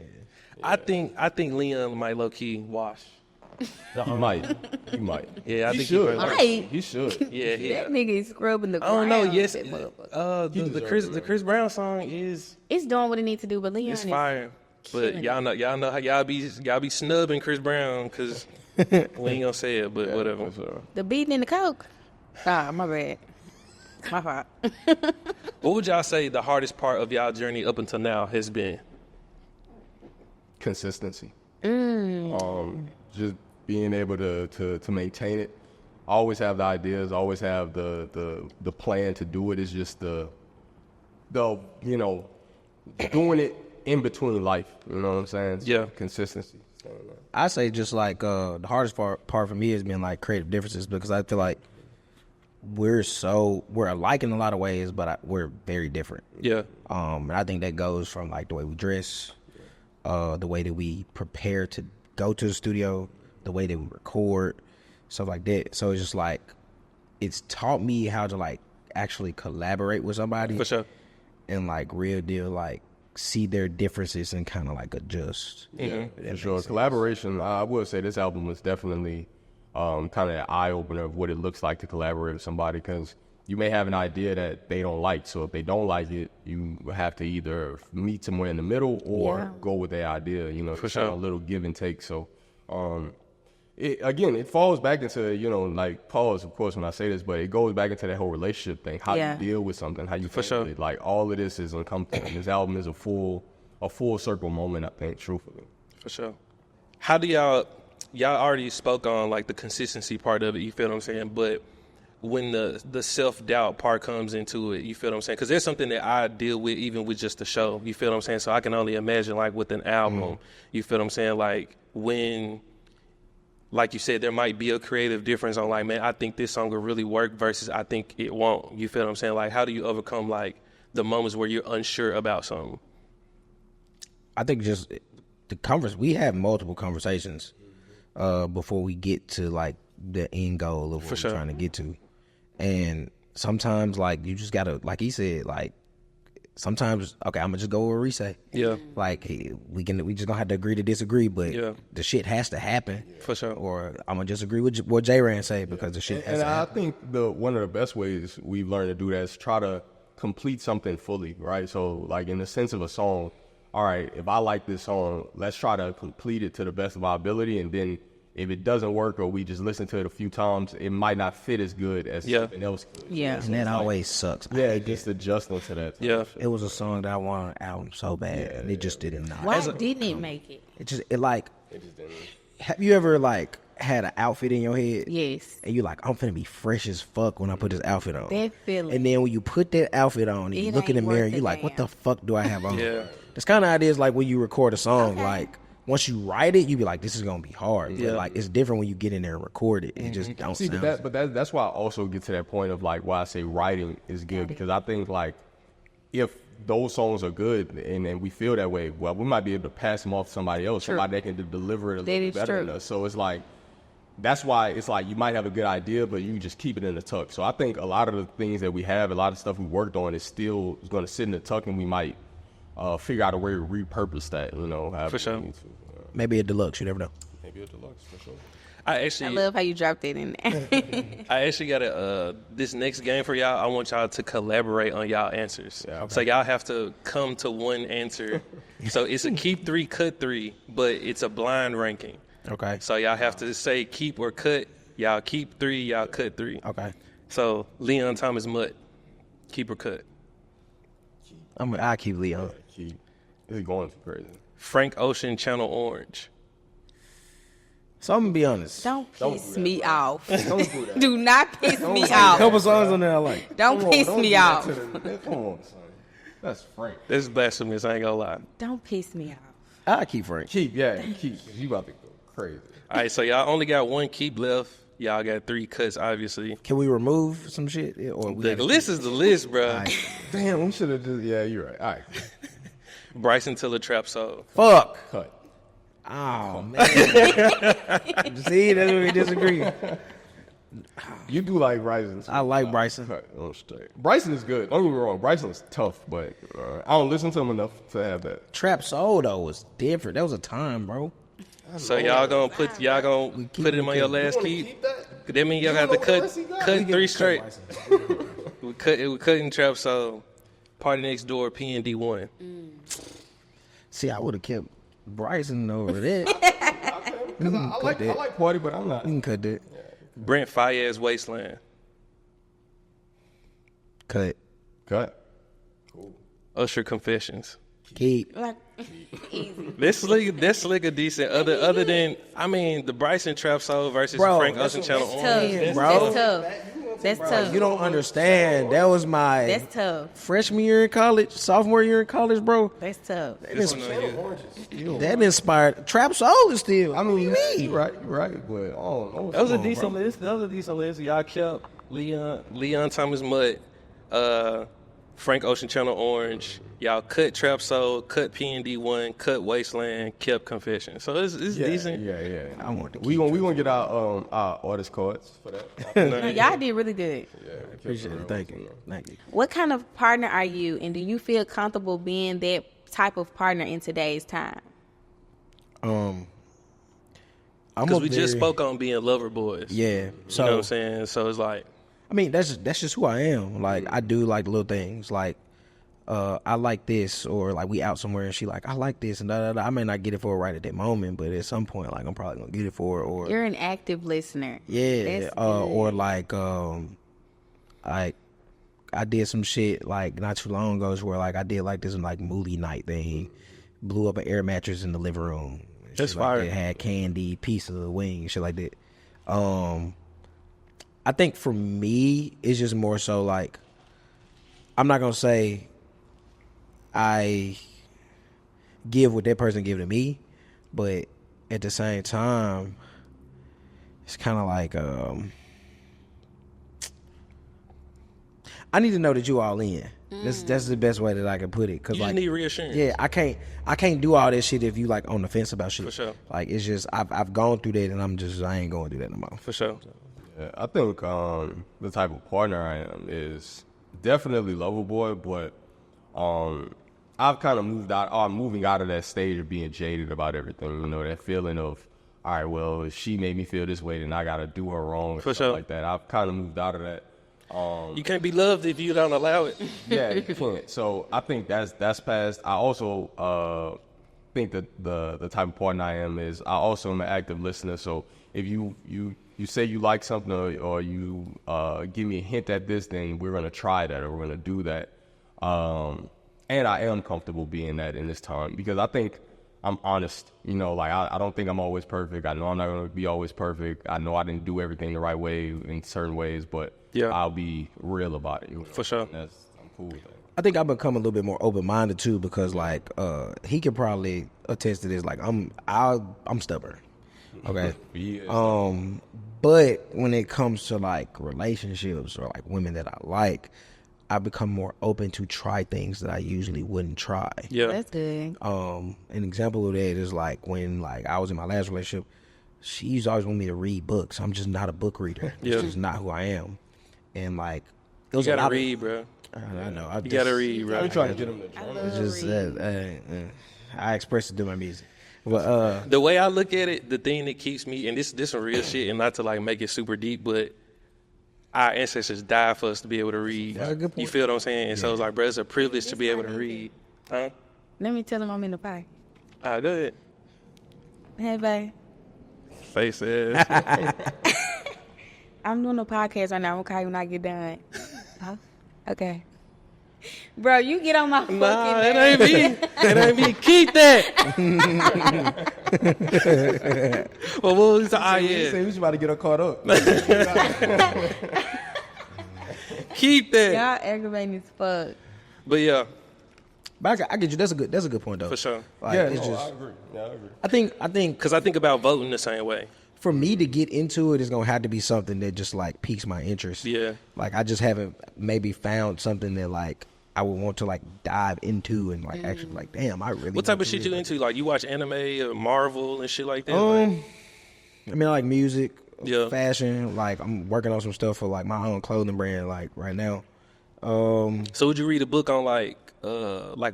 Speaker 2: I think Leon might low key wash.
Speaker 5: He might.
Speaker 2: Yeah, I
Speaker 5: He
Speaker 2: think
Speaker 5: should.
Speaker 3: Might.
Speaker 5: He should.
Speaker 2: Yeah,
Speaker 3: That nigga is scrubbing the
Speaker 2: I don't know.
Speaker 3: ground,
Speaker 2: Yes,
Speaker 3: that motherfucker.
Speaker 2: the Chris Brown song is
Speaker 3: It's doing what it needs to do, but Leon
Speaker 2: it's
Speaker 3: is
Speaker 2: fire. But
Speaker 3: killing
Speaker 2: y'all know how y'all be snubbing Chris Brown because we ain't gonna say it, but whatever.
Speaker 3: the beating in the coke. Ah, my bad. My fault.
Speaker 2: What would y'all say the hardest part of y'all journey up until now has been?
Speaker 5: Consistency. Just being able to maintain it. Always have the ideas. Always have the plan to do it. It's just the doing it in between life. You know what I'm saying?
Speaker 2: Yeah.
Speaker 5: Consistency.
Speaker 4: I say just like the hardest part for me has been like creative differences because I feel like we're alike in a lot of ways, but we're very different.
Speaker 2: Yeah,
Speaker 4: And I think that goes from like the way we dress, the way that we prepare to go to the studio, the way that we record, stuff like that. So it's just like it's taught me how to like actually collaborate with somebody
Speaker 2: for sure.
Speaker 4: and like real deal like see their differences and kind of like adjust.
Speaker 5: For sure. Collaboration. I would say this album was definitely kind of an eye opener of what it looks like to collaborate with somebody because you may have an idea that they don't like. So if they don't like it, you have to either meet somewhere in the middle or go with their idea. You know, for
Speaker 2: sure.
Speaker 5: A little give and take. So it falls back into like pause of course when I say this, but it goes back into that whole relationship thing. How you deal with something, how you
Speaker 2: For
Speaker 5: handle
Speaker 2: sure.
Speaker 5: it. Like all of this is uncomfortable. This album is a full circle moment. I think truthfully.
Speaker 2: For sure. How do y'all already spoke on like the consistency part of it, you feel what I'm saying? But when the self-doubt part comes into it, you feel what I'm saying? Because there's something that I deal with even with just the show, you feel what I'm saying? So I can only imagine like with an album, you feel what I'm saying? Like when, like you said, there might be a creative difference on like, man, I think this song will really work versus I think it won't. You feel what I'm saying? Like how do you overcome like the moments where you're unsure about something?
Speaker 4: I think just we have multiple conversations before we get to like the end goal of what we're trying to get to. And sometimes like you just gotta, like he said, like sometimes, okay, I'm gonna just go with Reese.
Speaker 2: Yeah.
Speaker 4: Like we just gonna have to agree to disagree, but the shit has to happen.
Speaker 2: For sure.
Speaker 4: Or I'm gonna just agree with what Jran say because the shit has
Speaker 5: And
Speaker 4: to
Speaker 5: I
Speaker 4: happen.
Speaker 5: think one of the best ways we've learned to do that is try to complete something fully, right? So like in the sense of a song, all right, if I like this song, let's try to complete it to the best of our ability. And then if it doesn't work or we just listen to it a few times, it might not fit as good as something else could.
Speaker 3: Yeah.
Speaker 4: And that always sucks.
Speaker 5: Yeah, just adjusting to that.
Speaker 2: Yeah.
Speaker 4: It was a song that I wanted on an album so bad, and it just did not.
Speaker 3: Why didn't it make it?
Speaker 4: It just like. Have you ever like had an outfit in your head?
Speaker 3: Yes.
Speaker 4: And you like, I'm finna be fresh as fuck when I put this outfit on.
Speaker 3: That feeling.
Speaker 4: And then when you put that outfit on, and you
Speaker 3: It
Speaker 4: look in the
Speaker 3: ain't
Speaker 4: mirror,
Speaker 3: worth
Speaker 4: you
Speaker 3: a
Speaker 4: like, what
Speaker 3: damn.
Speaker 4: the fuck do I have on?
Speaker 2: Yeah.
Speaker 4: That's kind of how it is like when you record a song. Like, once you write it, you be like, this is gonna be hard.
Speaker 2: Yeah.
Speaker 4: But like, it's different when you get in there and record it. It just don't
Speaker 5: See,
Speaker 4: sound.
Speaker 5: that's why I also get to that point of like why I say writing is good, because I think like if those songs are good and we feel that way, well, we might be able to pass them off to somebody else, somebody that can deliver it a little
Speaker 3: is
Speaker 5: better
Speaker 3: true.
Speaker 5: than us. So it's like, that's why it's like you might have a good idea, but you just keep it in the tuck. So I think a lot of the things that we have, a lot of stuff we worked on is going to sit in the tuck, and we might figure out a way to repurpose that, you know.
Speaker 2: For sure.
Speaker 4: Maybe a deluxe. You never know.
Speaker 5: Maybe a deluxe, for sure.
Speaker 2: I
Speaker 3: I love how you dropped it in there.
Speaker 2: I actually got this next game for y'all. I want y'all to collaborate on y'all answers.
Speaker 5: Yeah, okay.
Speaker 2: So y'all have to come to one answer. So it's a keep 3, cut 3, but it's a blind ranking.
Speaker 4: Okay.
Speaker 2: So y'all have to say keep or cut. Y'all keep 3, y'all cut 3.
Speaker 4: Okay.
Speaker 2: So Leon Thomas Mutt, keep or cut.
Speaker 4: I keep Leon.
Speaker 5: It's going too crazy.
Speaker 2: Frank Ocean, Channel Orange.
Speaker 4: So I'm gonna be honest.
Speaker 3: Don't piss me off.
Speaker 5: Don't do that.
Speaker 3: Do not piss me
Speaker 4: A
Speaker 3: off.
Speaker 4: couple songs on there I like.
Speaker 3: Don't piss me off.
Speaker 5: Come on, son. That's Frank.
Speaker 2: This is blasphemous, I ain't gonna lie.
Speaker 3: Don't piss me off.
Speaker 4: I keep Frank.
Speaker 5: Keep. You about to go crazy.
Speaker 2: All right, so y'all only got 1 keep left. Y'all got 3 cuts, obviously.
Speaker 4: Can we remove some shit? Or we
Speaker 2: The
Speaker 4: gotta
Speaker 2: list is the list, bro.
Speaker 4: Alright.
Speaker 5: Damn, we should have just. Yeah, you're right. All right.
Speaker 2: Bryson Tiller, Trap Soul.
Speaker 4: Fuck.
Speaker 5: Cut.
Speaker 4: Oh man. See, that's where we disagree.
Speaker 5: You do like Bryson.
Speaker 4: I like Bryson.
Speaker 5: Cut. I'm straight. Bryson is good. Don't get me wrong. Bryson is tough, but I don't listen to him enough to have that.
Speaker 4: Trap Soul though was different. That was a time, bro.
Speaker 2: So y'all gonna put him on your last keep? That mean y'all got to cut 3 straight. we cutting Trap Soul. Party Next Door, PND1.
Speaker 4: See, I would have kept Bryson over there.
Speaker 5: Because I like Party, but I'm not.
Speaker 4: You can cut that.
Speaker 2: Brent Fayez, Wasteland.
Speaker 4: Cut.
Speaker 5: Cut.
Speaker 2: Usher, Confessions.
Speaker 4: Keep.
Speaker 3: Like, easy.
Speaker 2: That's like a decent. Other than the Bryson Trap Soul versus
Speaker 4: Bro,
Speaker 2: Frank
Speaker 4: that's
Speaker 2: Ocean Channel
Speaker 3: Tough.
Speaker 2: Orange.
Speaker 4: Bro.
Speaker 3: That's tough. That's tough.
Speaker 4: You don't understand. That was my
Speaker 3: That's tough.
Speaker 4: freshman year in college, sophomore year in college, bro.
Speaker 3: That's tough.
Speaker 4: That inspired. Trap Soul is still. I mean, me.
Speaker 5: Right. But oh,
Speaker 2: That was a decent list. Y'all kept Leon Thomas Mutt, Frank Ocean Channel Orange. Y'all cut Trap Soul, cut PND1, cut Wasteland, kept Confession. So it's decent.
Speaker 5: Yeah.
Speaker 4: I want to.
Speaker 5: We gonna get our artist cards for that.
Speaker 3: No, y'all did really good.
Speaker 4: Appreciate it. Thank you.
Speaker 3: What kind of partner are you, and do you feel comfortable being that type of partner in today's time?
Speaker 2: Because we just spoke on being lover boys.
Speaker 4: Yeah. So
Speaker 2: You know what I'm saying? So it's like,
Speaker 4: I mean, that's just who I am. Like, I do like the little things. Like, I like this, or like we out somewhere and she like, I like this, and da da da. I may not get it for her right at that moment, but at some point, like, I'm probably gonna get it for her. Or
Speaker 3: You're an active listener.
Speaker 4: yeah,
Speaker 3: That's
Speaker 4: or
Speaker 3: good.
Speaker 4: like, I did some shit like not too long ago where like I did like this like movie night thing, blew up an air mattress in the living room.
Speaker 2: That's
Speaker 4: Shit like
Speaker 2: fire.
Speaker 4: that. Had candy, piece of the wing, shit like that. I think for me, it's just more so like, I'm not gonna say I give what that person give to me, but at the same time, it's kind of like I need to know that you all in. That's the best way that I can put it. Cause
Speaker 2: you
Speaker 4: like,
Speaker 2: need reassurance.
Speaker 4: yeah, I can't do all that shit if you like on the fence about shit.
Speaker 2: For sure.
Speaker 4: Like, it's just I've gone through that and I ain't going through that no more.
Speaker 2: For sure.
Speaker 5: Yeah, I think the type of partner I am is definitely lovable, but I've kind of moved out. I'm moving out of that stage of being jaded about everything. You know, that feeling of, all right, well, if she made me feel this way, then I gotta do her wrong.
Speaker 2: For
Speaker 5: stuff
Speaker 2: sure.
Speaker 5: like that. I've kind of moved out of that.
Speaker 2: You can't be loved if you don't allow it.
Speaker 5: Yeah, you can't. So I think that's past. I also think that the type of partner I am is I also am an active listener. So if you say you like something or you give me a hint at this, then we're gonna try that or we're gonna do that. And I am comfortable being that in this time because I think I'm honest. You know, like I don't think I'm always perfect. I know I'm not gonna be always perfect. I know I didn't do everything the right way in certain ways, but I'll be real about it. You know?
Speaker 2: For sure.
Speaker 5: I'm cool with that.
Speaker 4: I think I've become a little bit more open minded too, because like he could probably attest to this. Like I'm stubborn. Okay. But when it comes to like relationships or like women that I like, I become more open to try things that I usually wouldn't try.
Speaker 2: Yeah.
Speaker 3: That's good.
Speaker 4: An example of that is like when like I was in my last relationship, she used to always want me to read books. I'm just not a book reader.
Speaker 2: Yeah.
Speaker 4: It's just not who I am. And like it
Speaker 2: You
Speaker 4: was a
Speaker 2: gotta
Speaker 4: lot
Speaker 2: read, bro.
Speaker 4: I know.
Speaker 2: You gotta read, bro.
Speaker 5: I'm trying to get him to
Speaker 3: I
Speaker 5: journal.
Speaker 3: love
Speaker 4: It's just
Speaker 3: reading.
Speaker 4: I express it through my music. But
Speaker 2: The way I look at it, the thing that keeps me, and this some real shit, and not to like make it super deep, but our ancestors died for us to be able to read.
Speaker 4: That's a good point.
Speaker 2: You feel what I'm saying? And so it's like, bro, it's a privilege to be able to read. Huh?
Speaker 3: Let me tell him I'm in the pie.
Speaker 2: Go ahead.
Speaker 3: Hey, babe.
Speaker 2: Face ass.
Speaker 3: I'm doing a podcast right now. I'm gonna call you when I get done. Huh? Okay. Bro, you get on my fucking
Speaker 2: Nah, it
Speaker 3: nerves.
Speaker 2: ain't me. It ain't me. Keep that. Well, what was the
Speaker 5: He said we was about to get her caught up.
Speaker 2: Keep that.
Speaker 3: Y'all aggravating as fuck.
Speaker 2: But yeah,
Speaker 4: but I get you. That's a good point though.
Speaker 2: for sure.
Speaker 4: Like,
Speaker 5: Yeah,
Speaker 4: it's
Speaker 5: no,
Speaker 4: just
Speaker 5: I agree. Yeah, I agree.
Speaker 4: I think
Speaker 2: Because I think about voting the same way.
Speaker 4: for me to get into it, it's gonna have to be something that just like piques my interest.
Speaker 2: Yeah.
Speaker 4: Like I just haven't maybe found something that like I would want to like dive into and like actually like, damn, I really.
Speaker 2: What type
Speaker 4: want
Speaker 2: of
Speaker 4: to
Speaker 2: shit
Speaker 4: read
Speaker 2: you
Speaker 4: that.
Speaker 2: into? Like, you watch anime or Marvel and shit like that?
Speaker 4: I mean, I like music,
Speaker 2: Yeah.
Speaker 4: fashion. Like I'm working on some stuff for like my own clothing brand. Like right now.
Speaker 2: So would you read a book on like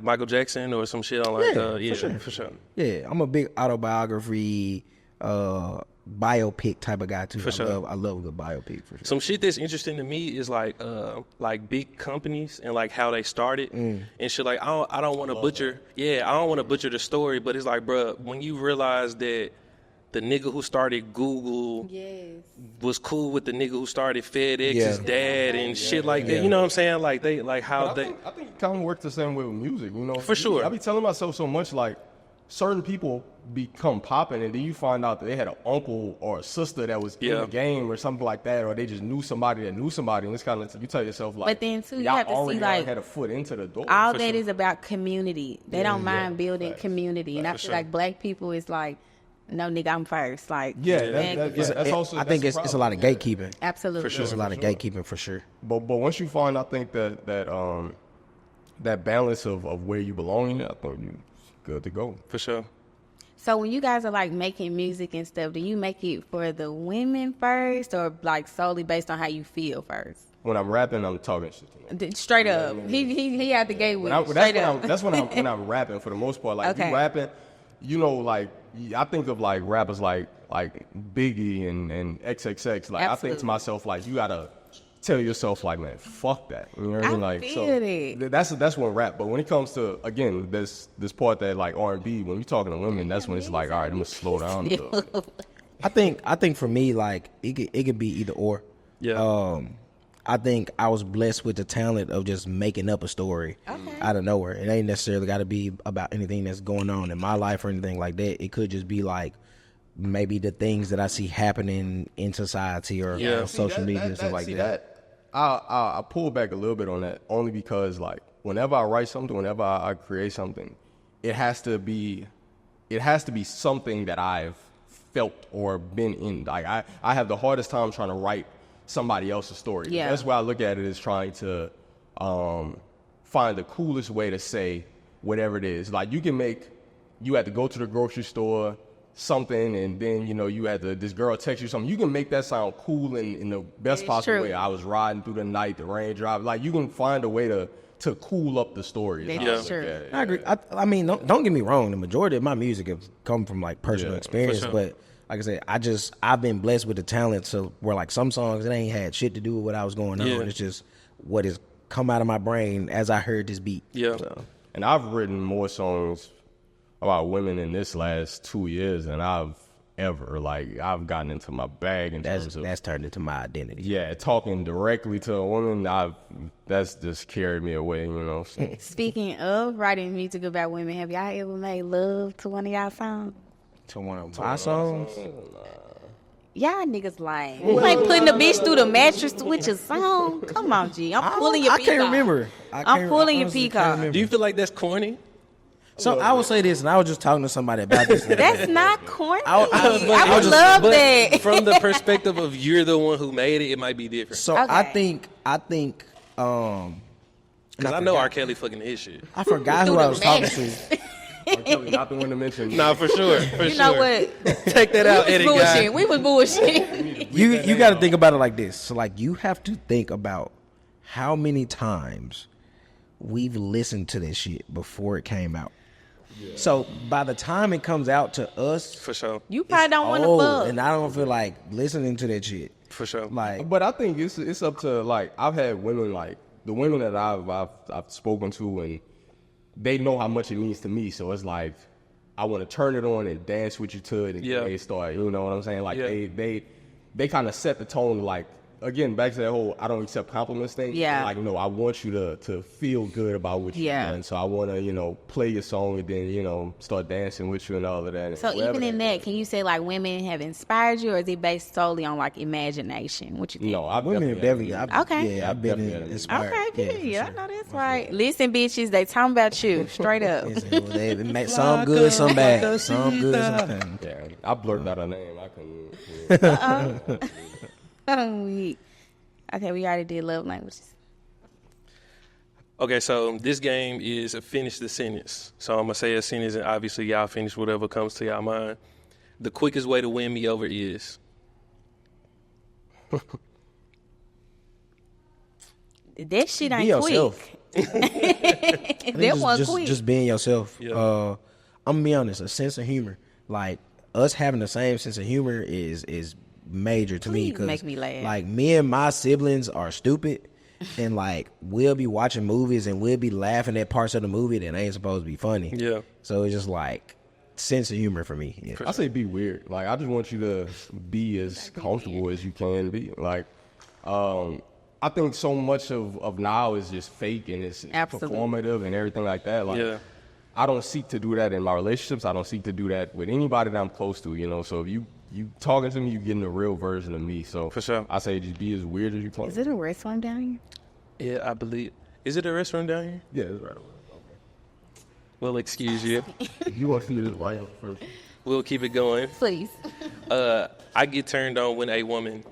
Speaker 2: Michael Jackson or some shit on like for sure.
Speaker 4: Yeah, I'm a big autobiography, biopic type of guy too.
Speaker 2: For sure.
Speaker 4: I love a good biopic for sure.
Speaker 2: Some shit that's interesting to me is like big companies and like how they started and shit. Like I don't want to butcher. Yeah, I don't want to butcher the story, but it's like, bruh, when you realize that the nigga who started Google
Speaker 3: Yes.
Speaker 2: was cool with the nigga who started FedEx's
Speaker 4: Yeah.
Speaker 2: dad and shit like that. You know what I'm saying? Like they like how
Speaker 5: I think it kind of works the same way with music, you know.
Speaker 2: For sure.
Speaker 5: I be telling myself so much like certain people become popping and then you find out that they had an uncle or a sister that was in
Speaker 2: Yeah.
Speaker 5: the game or something like that, or they just knew somebody that knew somebody, and it's kind of you tell yourself like.
Speaker 3: But then, too, you
Speaker 5: y'all
Speaker 3: have to see,
Speaker 5: already
Speaker 3: like,
Speaker 5: had a foot into the door.
Speaker 3: All
Speaker 2: For
Speaker 3: that
Speaker 2: sure.
Speaker 3: is about community. They don't mind building community. And I
Speaker 2: For
Speaker 3: feel
Speaker 2: sure.
Speaker 3: like black people is like, no, nigga, I'm first. Like,
Speaker 5: Yeah,
Speaker 3: man,
Speaker 5: that's also.
Speaker 4: I think it's a lot of gatekeeping.
Speaker 3: absolutely.
Speaker 2: For sure.
Speaker 4: It's a lot of gatekeeping for sure.
Speaker 5: But once you find, I think that balance of where you belong in, I think you good to go.
Speaker 2: for sure.
Speaker 3: So when you guys are like making music and stuff, do you make it for the women first, or like solely based on how you feel first?
Speaker 5: When I'm rapping, I'm talking shit to them.
Speaker 3: Straight up, he had the gate with straight up.
Speaker 5: That's when I'm rapping for the most part. Like
Speaker 3: Okay.
Speaker 5: you rapping, you know, like I think of like rappers like Biggie and XXX. Like I think to
Speaker 3: Absolutely.
Speaker 5: myself like you gotta tell yourself like, man, fuck that. You know what I mean? Like
Speaker 3: feel it.
Speaker 5: that's when rap. But when it comes to again this part that like R&B, when you're talking to women, that's when it's like, all right, I'm gonna slow down. a little.
Speaker 4: I think for me, like it could be either or.
Speaker 2: Yeah.
Speaker 4: I think I was blessed with the talent of just making up a story out of nowhere. It ain't necessarily got to be about anything that's going on in my life or anything like that. It could just be like maybe the things that I see happening in society or
Speaker 2: Yeah.
Speaker 4: on social media and stuff like that.
Speaker 5: I pull back a little bit on that only because like whenever I write something, whenever I create something, it has to be something that I've felt or been in. Like I have the hardest time trying to write somebody else's story.
Speaker 3: Yeah.
Speaker 5: That's why I look at it as trying to find the coolest way to say whatever it is. Like you had to go to the grocery store, something, and then you had to this girl text you something. You can make that sound cool in the best
Speaker 3: It's
Speaker 5: possible
Speaker 3: true.
Speaker 5: way. I was riding through the night, the rain dropped. Like you can find a way to cool up the story. is
Speaker 3: That's
Speaker 5: how I look
Speaker 3: true.
Speaker 5: at it.
Speaker 4: I agree. I mean, don't get me wrong. The majority of my music has come from like personal
Speaker 5: Yeah,
Speaker 4: experience,
Speaker 2: for sure.
Speaker 4: but like I said, I've been blessed with the talent to where like some songs it ain't had shit to do with what I was going
Speaker 2: Yeah.
Speaker 4: on. It's just what has come out of my brain as I heard this beat.
Speaker 2: Yeah.
Speaker 4: So,
Speaker 5: And I've written more songs about women in this last 2 years than I've ever. Like, I've gotten into my bag in terms of...
Speaker 4: That's turned into my identity.
Speaker 5: Yeah, talking directly to a woman, that's just carried me away, you know. So.
Speaker 3: Speaking of writing music about women, have y'all ever made love to one of y'all songs?
Speaker 4: To one of my songs?
Speaker 3: Y'all niggas lying. You ain't putting the bitch through the mattress with your song. Come on, G. I'm pulling your peacock.
Speaker 4: I can't remember.
Speaker 3: I'm pulling your peacock.
Speaker 2: Do you feel like that's corny?
Speaker 4: So I would say this, and I was just talking to somebody about this.
Speaker 3: That's not corny.
Speaker 4: I
Speaker 3: would love that.
Speaker 2: From the perspective of you're the one who made it, it might be different.
Speaker 4: So
Speaker 3: Okay.
Speaker 4: I think,
Speaker 2: Because I know R. Kelly fucking his shit.
Speaker 4: I forgot who I was talking to.
Speaker 5: Not the one to mention.
Speaker 2: Nah, for sure.
Speaker 3: You know what?
Speaker 2: Take that out, edit guy.
Speaker 3: We was bullshit.
Speaker 4: You got to think about it like this. So like you have to think about how many times we've listened to this shit before it came out. Yeah. So by the time it comes out to us,
Speaker 2: For sure.
Speaker 3: You probably don't want to
Speaker 4: old,
Speaker 3: fuck.
Speaker 4: and I don't feel like listening to that shit.
Speaker 2: For sure.
Speaker 4: Like,
Speaker 5: But I think it's up to, like, I've had women, like, the women that I've spoken to, and they know how much it means to me. So it's like, I want to turn it on and dance with you to it, and they start, you know what I'm saying? Like, they kind of set the tone, like, again, back to that whole I don't accept compliments thing.
Speaker 3: Yeah.
Speaker 5: Like, no, I want you to feel good about what you've done. So I want to, you know, play your song and then, you know, start dancing with you and all of that.
Speaker 3: So even in that, can you say like women have inspired you, or is it based solely on like imagination? What you think?
Speaker 5: No, I've
Speaker 4: women have definitely.
Speaker 3: Okay.
Speaker 4: Yeah, I've been
Speaker 5: Definitely.
Speaker 4: inspired.
Speaker 3: Okay,
Speaker 4: Yeah,
Speaker 3: I know that's right. Listen, bitches, they talking about you straight up.
Speaker 4: They make some good, some bad. Some good, some bad.
Speaker 5: Yeah, I blurted out her name. I couldn't.
Speaker 3: Okay, we already did love languages.
Speaker 2: Okay, so this game is a finish the sentence. So I'm going to say a sentence, and obviously y'all finish whatever comes to y'all mind. The quickest way to win me over is...
Speaker 3: That shit ain't
Speaker 4: Be
Speaker 3: quick.
Speaker 4: yourself.
Speaker 3: That one quick.
Speaker 4: Just being yourself.
Speaker 2: Yeah.
Speaker 4: I'm gonna be honest. A sense of humor, like us having the same sense of humor, is major to me.
Speaker 3: Please
Speaker 4: 'Cause,
Speaker 3: make me laugh.
Speaker 4: Like me and my siblings are stupid, and like we'll be watching movies and we'll be laughing at parts of the movie that ain't supposed to be funny.
Speaker 2: Yeah.
Speaker 4: So it's just like sense of humor for me. Yeah.
Speaker 5: I say be weird. Like, I just want you to be as comfortable as you can be. Like, I think so much of now is just fake and it's
Speaker 3: Absolutely.
Speaker 5: performative and everything like that. Like,
Speaker 2: Yeah.
Speaker 5: I don't seek to do that in my relationships. I don't seek to do that with anybody that I'm close to, you know. So if you talking to me, you getting the real version of me. So
Speaker 2: For sure.
Speaker 5: I say just be as weird as you can.
Speaker 3: Is it a restaurant down here?
Speaker 2: Yeah, I believe... Is it a restaurant down here?
Speaker 5: Yeah, it's right over
Speaker 2: Well, excuse you.
Speaker 5: there. If you want to see this right first.
Speaker 2: We'll keep it going.
Speaker 3: Please.
Speaker 2: I get turned on when a woman...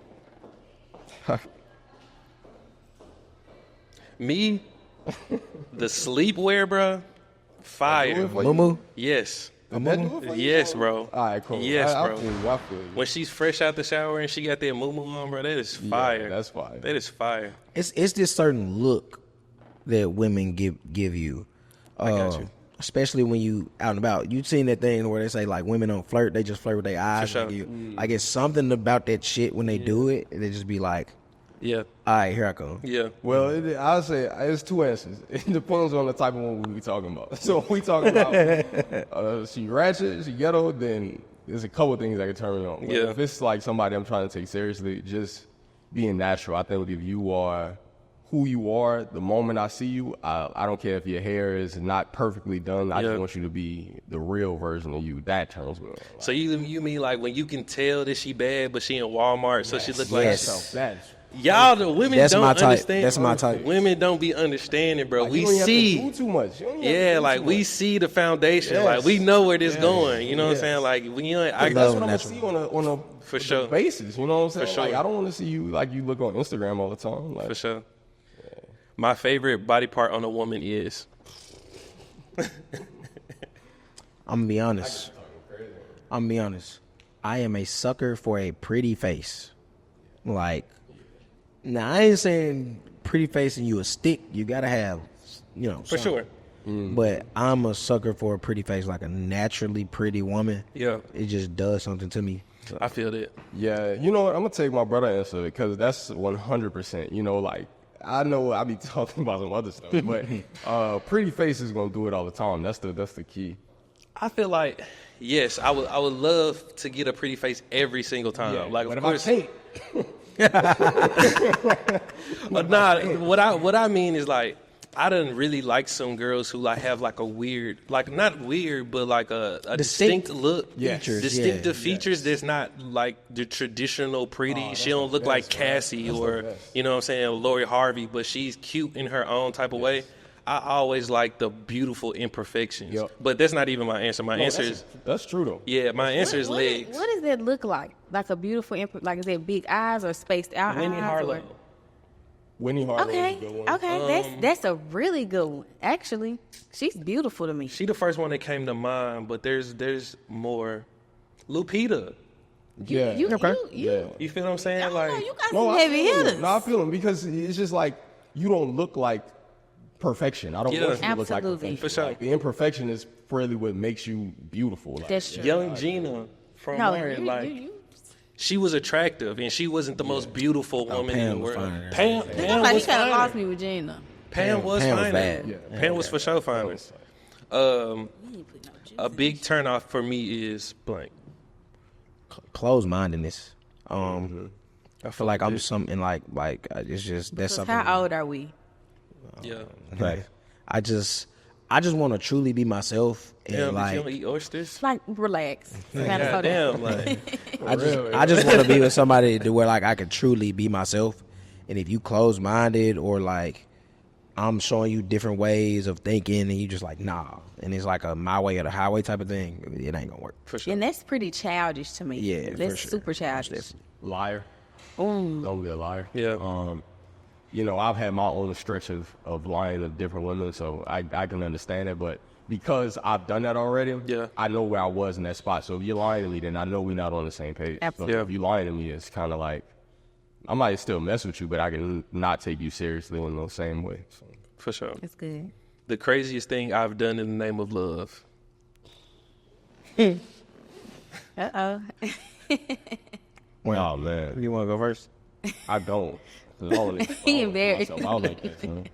Speaker 2: Me, the sleepwear, bro, fire.
Speaker 4: Moo.
Speaker 2: Yes.
Speaker 4: Moo.
Speaker 2: Yes, bro.
Speaker 5: All right, cool.
Speaker 2: Yes,
Speaker 5: I
Speaker 2: bro.
Speaker 5: feel you.
Speaker 2: When she's fresh out the shower and she got that moo on, bro, that is fire.
Speaker 5: Yeah, that's fire.
Speaker 2: That is fire.
Speaker 4: It's this certain look that women give you.
Speaker 2: I got you.
Speaker 4: Especially when you out and about. You seen that thing where they say like women don't flirt, they just flirt with their eyes.
Speaker 2: For sure.
Speaker 4: Like it's something about that shit when they do it. They just be like,
Speaker 2: Yeah.
Speaker 4: all right, here I come.
Speaker 2: Yeah.
Speaker 5: Well, I'll say it's two answers. It depends on the type of woman we talking about. So if we talking about she ratchet, she ghetto, then there's a couple things that can turn me on. But
Speaker 2: Yeah.
Speaker 5: if it's like somebody I'm trying to take seriously, just being natural. I think if you are who you are, the moment I see you, I don't care if your hair is not perfectly done. I
Speaker 2: Yeah.
Speaker 5: just want you to be the real version of you. That turns me on. Like,
Speaker 2: So you mean like when you can tell that she bad, but she in Walmart, so she look like
Speaker 4: Yes.
Speaker 5: that's
Speaker 2: y'all. The women
Speaker 4: That's
Speaker 2: don't
Speaker 4: my type.
Speaker 2: understand.
Speaker 4: That's my type.
Speaker 2: Women don't be understanding, bro.
Speaker 5: like,
Speaker 2: We
Speaker 5: you don't have to
Speaker 2: see.
Speaker 5: do too much. You don't have to
Speaker 2: Yeah,
Speaker 5: do
Speaker 2: like
Speaker 5: too
Speaker 2: we
Speaker 5: much.
Speaker 2: see the foundation.
Speaker 5: Yes.
Speaker 2: Like we know where this
Speaker 5: Yes.
Speaker 2: going. You know what I'm
Speaker 5: Yes.
Speaker 2: saying? Like when you,
Speaker 5: That's
Speaker 2: I,
Speaker 5: what I'm gonna
Speaker 4: natural.
Speaker 5: see on a
Speaker 2: For sure.
Speaker 5: basis. You know what I'm saying?
Speaker 2: For sure.
Speaker 5: Like, I don't want to see you like you look on Instagram all the time. Like,
Speaker 2: for sure. My favorite body part on a woman is
Speaker 4: I'm gonna be honest. I am a sucker for a pretty face. Like, now I ain't saying pretty face and you a stick. You gotta have,
Speaker 2: for sure.
Speaker 4: But I'm a sucker for a pretty face, like a naturally pretty woman.
Speaker 2: Yeah,
Speaker 4: It just does something to me. So,
Speaker 2: I feel that.
Speaker 5: yeah, you know what? I'm gonna take my brother answer because that's 100%. You know, like I know I be talking about some other stuff, but pretty face is gonna do it all the time. That's the key.
Speaker 2: I feel like yes, I would love to get a pretty face every single time.
Speaker 5: Yeah.
Speaker 2: Like
Speaker 5: What
Speaker 2: of
Speaker 5: if I
Speaker 2: course,
Speaker 5: can't?
Speaker 2: but nah. What I mean is like I done really like some girls who like have like a weird, like not weird, but like a distinct look,
Speaker 4: Features,
Speaker 2: distinctive
Speaker 4: yeah.
Speaker 2: features that's not like the traditional pretty. She don't look like Cassie or you know what I'm saying, Lori Harvey, but she's cute in her own type of way. I always like the beautiful imperfections,
Speaker 5: Yep.
Speaker 2: but that's not even my answer. My answer is
Speaker 5: That's true though.
Speaker 2: yeah. My answer is legs.
Speaker 3: What does that look like? Like a beautiful, like is it big eyes or spaced out
Speaker 2: Winnie
Speaker 3: eyes?
Speaker 2: Harlow.
Speaker 3: Or?
Speaker 5: Winnie Harlow
Speaker 3: Okay,
Speaker 5: is a good one.
Speaker 3: okay, that's a really good one. Actually, she's beautiful to me.
Speaker 2: She the first one that came to mind, but there's more. Lupita.
Speaker 5: Yeah.
Speaker 3: You
Speaker 2: You feel what I'm saying?
Speaker 3: I don't know,
Speaker 2: Like
Speaker 3: you got
Speaker 5: No,
Speaker 3: some
Speaker 5: I
Speaker 3: heavy
Speaker 5: feel him.
Speaker 3: hitters.
Speaker 5: No, I feel him because it's just like you don't look like perfection. I don't
Speaker 2: Yeah.
Speaker 5: want you to look like
Speaker 3: Absolutely.
Speaker 5: perfection.
Speaker 2: For sure.
Speaker 5: Like, the imperfection is really what makes you beautiful. Like,
Speaker 3: That's true.
Speaker 2: Young Gina from
Speaker 3: No,
Speaker 2: Marriott, like
Speaker 3: you.
Speaker 2: she was attractive and she wasn't the most beautiful woman in
Speaker 4: Pam
Speaker 2: the
Speaker 4: was
Speaker 2: world.
Speaker 4: finer.
Speaker 2: Pam
Speaker 3: Somebody
Speaker 2: was
Speaker 3: kind of lost
Speaker 2: finer.
Speaker 3: me with Gina.
Speaker 2: Pam was
Speaker 4: Pam was
Speaker 2: finer.
Speaker 4: bad.
Speaker 2: Pam was for sure finer. A big turnoff for me is blank.
Speaker 4: Closed-mindedness. I feel like I'm something like it's just that's
Speaker 3: Because
Speaker 4: something.
Speaker 3: how old are we?
Speaker 2: Yeah.
Speaker 4: Like, I just want to truly be myself and
Speaker 2: Damn, if
Speaker 4: like
Speaker 2: you don't eat oysters.
Speaker 3: Like, relax. Kinda slow down.
Speaker 2: Damn, like
Speaker 4: I just want to be with somebody to where like I can truly be myself. And if you closed-minded or like I'm showing you different ways of thinking and you just like nah, and it's like a my way or the highway type of thing, it ain't gonna work.
Speaker 2: for sure.
Speaker 3: And that's pretty childish to me.
Speaker 4: Yeah, for
Speaker 3: that's
Speaker 4: sure.
Speaker 3: super childish.
Speaker 5: liar.
Speaker 3: Mm.
Speaker 5: Don't be a liar.
Speaker 2: Yeah.
Speaker 5: You know, I've had my own stretch of lying to different women, so I can understand it. But because I've done that already,
Speaker 2: Yeah.
Speaker 5: I know where I was in that spot. So if you're lying to me, then I know we're not on the same page.
Speaker 3: Absolutely.
Speaker 5: So if you lying to me, it's kind of like I might still mess with you, but I can not take you seriously in the same way. So.
Speaker 2: For sure.
Speaker 3: That's good.
Speaker 2: The craziest thing I've done in the name of love.
Speaker 3: Uh-oh.
Speaker 5: Oh man,
Speaker 4: You want to go first?
Speaker 5: I don't. 'Cause I don't
Speaker 3: He embarrassed.
Speaker 5: myself out like that, son.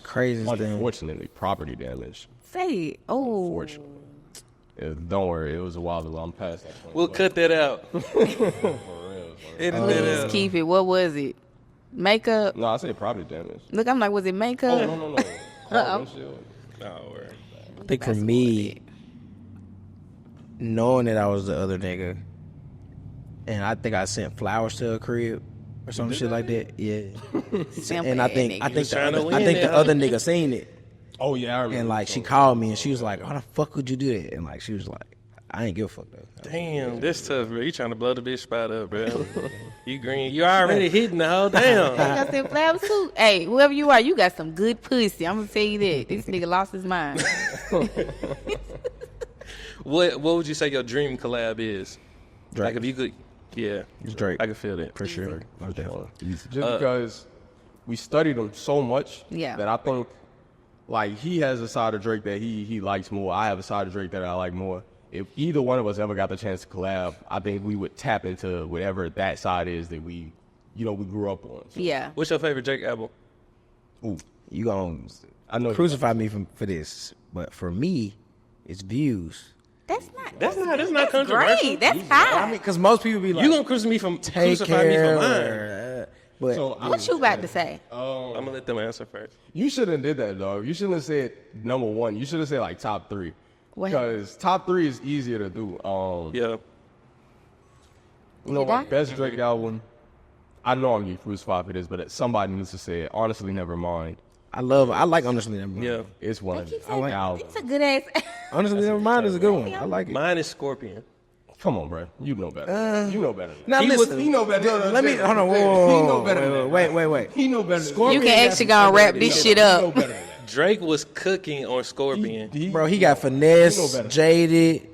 Speaker 4: Craziest thing.
Speaker 5: Unfortunately, property damage.
Speaker 3: Say it. Oh.
Speaker 5: Unfortunately. Don't worry, it was a while ago. I'm past that point.
Speaker 2: We'll cut that out. Edit that
Speaker 3: Just
Speaker 2: out.
Speaker 3: keep it. What was it? Makeup?
Speaker 5: No, I said property damage.
Speaker 3: Look, I'm like, was it makeup?
Speaker 5: Oh, no.
Speaker 3: Uh-oh.
Speaker 5: Windshield.
Speaker 2: Oh, word.
Speaker 4: I think for me, knowing that I was the other nigga, and I think I sent flowers to a crib or some shit like that. Yeah.
Speaker 3: Simple
Speaker 4: And I
Speaker 3: ass
Speaker 4: think
Speaker 3: nigga.
Speaker 2: was trying to win
Speaker 4: the
Speaker 2: that,
Speaker 4: other nigga seen it,
Speaker 5: Oh, yeah, I remember.
Speaker 4: and like she called me and she was like, "How the fuck would you do that?" And like she was like, "I ain't give a fuck though."
Speaker 2: Damn, this tough, bro. You trying to blow the bitch spot up, bro. You green. You already hitting the whole damn.
Speaker 3: I said flowers too. Hey, whoever you are, you got some good pussy. I'm gonna tell you that. This nigga lost his mind.
Speaker 2: What would you say your dream collab is?
Speaker 4: Drake.
Speaker 2: Like if you could, yeah.
Speaker 4: It's Drake.
Speaker 2: I can feel that.
Speaker 4: For sure. Most definitely.
Speaker 5: Just because we studied him so much
Speaker 3: Yeah.
Speaker 5: that I think, like, he has a side of Drake that he likes more. I have a side of Drake that I like more. If either one of us ever got the chance to collab, I think we would tap into whatever that side is that we grew up on. So,
Speaker 3: Yeah.
Speaker 2: What's your favorite Drake album?
Speaker 4: You gonna
Speaker 5: I know
Speaker 4: crucify me for this, but for me, it's Views.
Speaker 3: That's
Speaker 2: not controversial.
Speaker 3: great. That's high.
Speaker 4: I mean, because most people be like,
Speaker 2: You gonna crucify me for mine?
Speaker 4: or, but
Speaker 5: So
Speaker 3: What you about to say?
Speaker 2: I'm gonna let them answer first.
Speaker 5: you shouldn't have did that, dog. You shouldn't have said number one. You should have said like top three.
Speaker 3: What?
Speaker 5: Because top three is easier to do.
Speaker 2: Yeah.
Speaker 5: You know
Speaker 3: Did
Speaker 5: what?
Speaker 3: I?
Speaker 5: Best Drake album. I know I'm getting crucified for this, but somebody needs to say it. Honestly, never mind.
Speaker 4: I like Honestly Never Mind.
Speaker 2: Yeah.
Speaker 5: It's one
Speaker 3: They
Speaker 5: of
Speaker 3: keep
Speaker 5: the
Speaker 3: saying
Speaker 5: albums.
Speaker 3: it's a good ass.
Speaker 4: Honestly Never Mind is a good one. I like it.
Speaker 2: Mine is Scorpion.
Speaker 5: Come on, bro. You know better. You know better.
Speaker 4: Now
Speaker 2: He
Speaker 4: listen,
Speaker 5: He know better.
Speaker 4: let me hold on.
Speaker 5: He
Speaker 4: Whoa,
Speaker 5: know better than that.
Speaker 4: wait.
Speaker 5: He know better.
Speaker 3: You can actually go and wrap this shit up.
Speaker 2: Drake was cooking on Scorpion.
Speaker 4: Bro, he got Finesse,
Speaker 5: He know better.
Speaker 4: Jaded,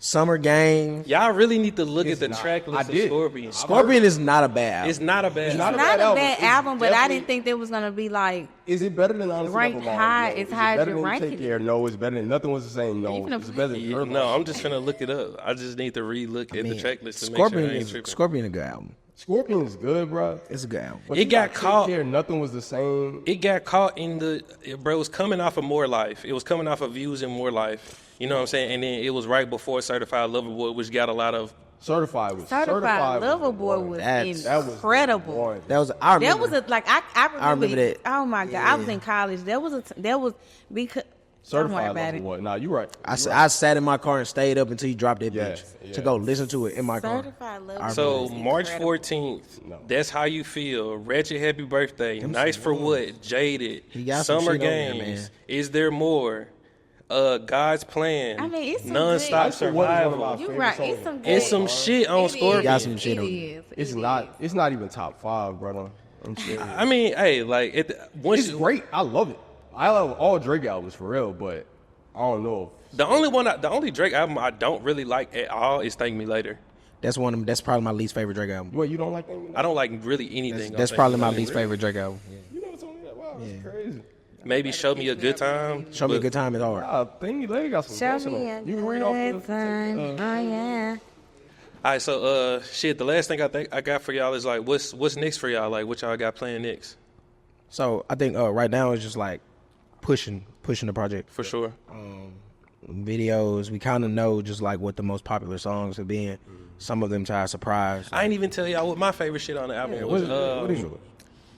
Speaker 4: Summer Game.
Speaker 2: Y'all really need to look
Speaker 5: It's
Speaker 2: at the
Speaker 5: not.
Speaker 2: track
Speaker 5: I
Speaker 2: list of
Speaker 5: did.
Speaker 2: Scorpion.
Speaker 4: Scorpion is not a bad album.
Speaker 2: It's not a bad.
Speaker 5: not
Speaker 3: Not
Speaker 5: bad
Speaker 3: a
Speaker 5: album.
Speaker 3: bad
Speaker 5: It's
Speaker 3: album, but I
Speaker 5: definitely-
Speaker 3: didn't think there was gonna be like.
Speaker 5: Is it better than Honestly
Speaker 3: Ranked
Speaker 5: Never Mind?
Speaker 3: high,
Speaker 5: No.
Speaker 3: it's
Speaker 5: Is it
Speaker 3: high as
Speaker 5: better
Speaker 3: you're
Speaker 5: than
Speaker 3: ranking
Speaker 5: Take
Speaker 3: it.
Speaker 5: Care? No. It's better than Nothing Was the Same? No.
Speaker 3: Even
Speaker 5: It's
Speaker 3: if-
Speaker 5: better than
Speaker 2: Yeah,
Speaker 5: Earth
Speaker 2: no,
Speaker 5: Lost.
Speaker 2: I'm just trying to look it up. I just need to re-look at the track list to make
Speaker 4: Scorpion
Speaker 2: sure I ain't
Speaker 4: is
Speaker 2: tripping.
Speaker 4: Scorpion a good album.
Speaker 5: Scorpion is good, bro.
Speaker 4: It's a good album.
Speaker 5: But
Speaker 2: It
Speaker 5: you
Speaker 2: got
Speaker 5: Take
Speaker 2: caught-
Speaker 5: Care, Nothing Was the Same.
Speaker 2: It got caught in the, bro, it was coming off of More Life. It was coming off of Views and More Life. You know what I'm saying? And then it was right before Certified Lover Boy, which got a lot of.
Speaker 6: Certified
Speaker 3: Lover Boy was incredible.
Speaker 4: That was I
Speaker 3: That
Speaker 4: remember.
Speaker 3: was I remember
Speaker 4: that.
Speaker 3: Oh my God, I was in college. That was because. Don't worry
Speaker 6: Certified
Speaker 3: about
Speaker 6: Lover
Speaker 3: it.
Speaker 6: Boy. Nah, you right.
Speaker 4: I sat in my car and stayed up until he dropped that
Speaker 6: Yeah,
Speaker 4: bitch
Speaker 6: yeah.
Speaker 4: to go listen to it in my car.
Speaker 3: Certified Lover Boy
Speaker 2: So
Speaker 3: was
Speaker 2: March
Speaker 3: incredible.
Speaker 2: 14th, That's How You Feel, Ratchet Happy Birthday, Nice for What, Jaded,
Speaker 4: He got some
Speaker 2: Summer
Speaker 4: shit on there,
Speaker 2: Games,
Speaker 4: man.
Speaker 2: Is There More, God's Plan,
Speaker 3: I mean, it's some
Speaker 2: Nonstop
Speaker 3: good-
Speaker 6: Nice for What is one of
Speaker 2: Survival.
Speaker 6: my
Speaker 3: You
Speaker 6: favorite
Speaker 3: right.
Speaker 6: songs
Speaker 3: It's
Speaker 6: of
Speaker 3: some
Speaker 6: all
Speaker 3: good.
Speaker 2: It's some shit on
Speaker 3: It
Speaker 2: Scorpion.
Speaker 4: Got some shit
Speaker 3: It
Speaker 4: on
Speaker 3: is.
Speaker 6: It's
Speaker 3: It
Speaker 6: not.
Speaker 3: is.
Speaker 6: It's not even top 5, brother. I'm serious.
Speaker 2: I mean, hey, like once
Speaker 6: It's great. I love it. I love all Drake albums for real, but I don't know.
Speaker 2: the only Drake album I don't really like at all is Thank Me Later.
Speaker 4: That's one of them. That's probably my least favorite Drake album.
Speaker 6: What, you don't like that?
Speaker 2: I don't like really anything. on
Speaker 4: That's
Speaker 2: Thank
Speaker 4: probably
Speaker 2: Me
Speaker 4: my
Speaker 2: Later.
Speaker 4: least favorite Drake album.
Speaker 6: You never told me that. Wow, that's crazy.
Speaker 2: Maybe Show Me a Good Time.
Speaker 4: Show Me a
Speaker 2: but-
Speaker 4: Good Time is hard.
Speaker 6: I think they got some.
Speaker 3: Show
Speaker 6: dancing on
Speaker 3: me
Speaker 6: it.
Speaker 3: a
Speaker 6: You can read off
Speaker 3: good
Speaker 6: the.
Speaker 3: time. Oh yeah.
Speaker 2: All right, so shit. The last thing I think I got for y'all is like, what's next for y'all? Like, what y'all got planned next?
Speaker 4: So I think right now it's just like pushing the project.
Speaker 2: For sure.
Speaker 4: Videos, we kind of know just like what the most popular songs have been. Some of them to our surprise.
Speaker 2: I ain't even tell y'all what my favorite shit on the album
Speaker 6: Yeah,
Speaker 2: was.
Speaker 6: what is yours?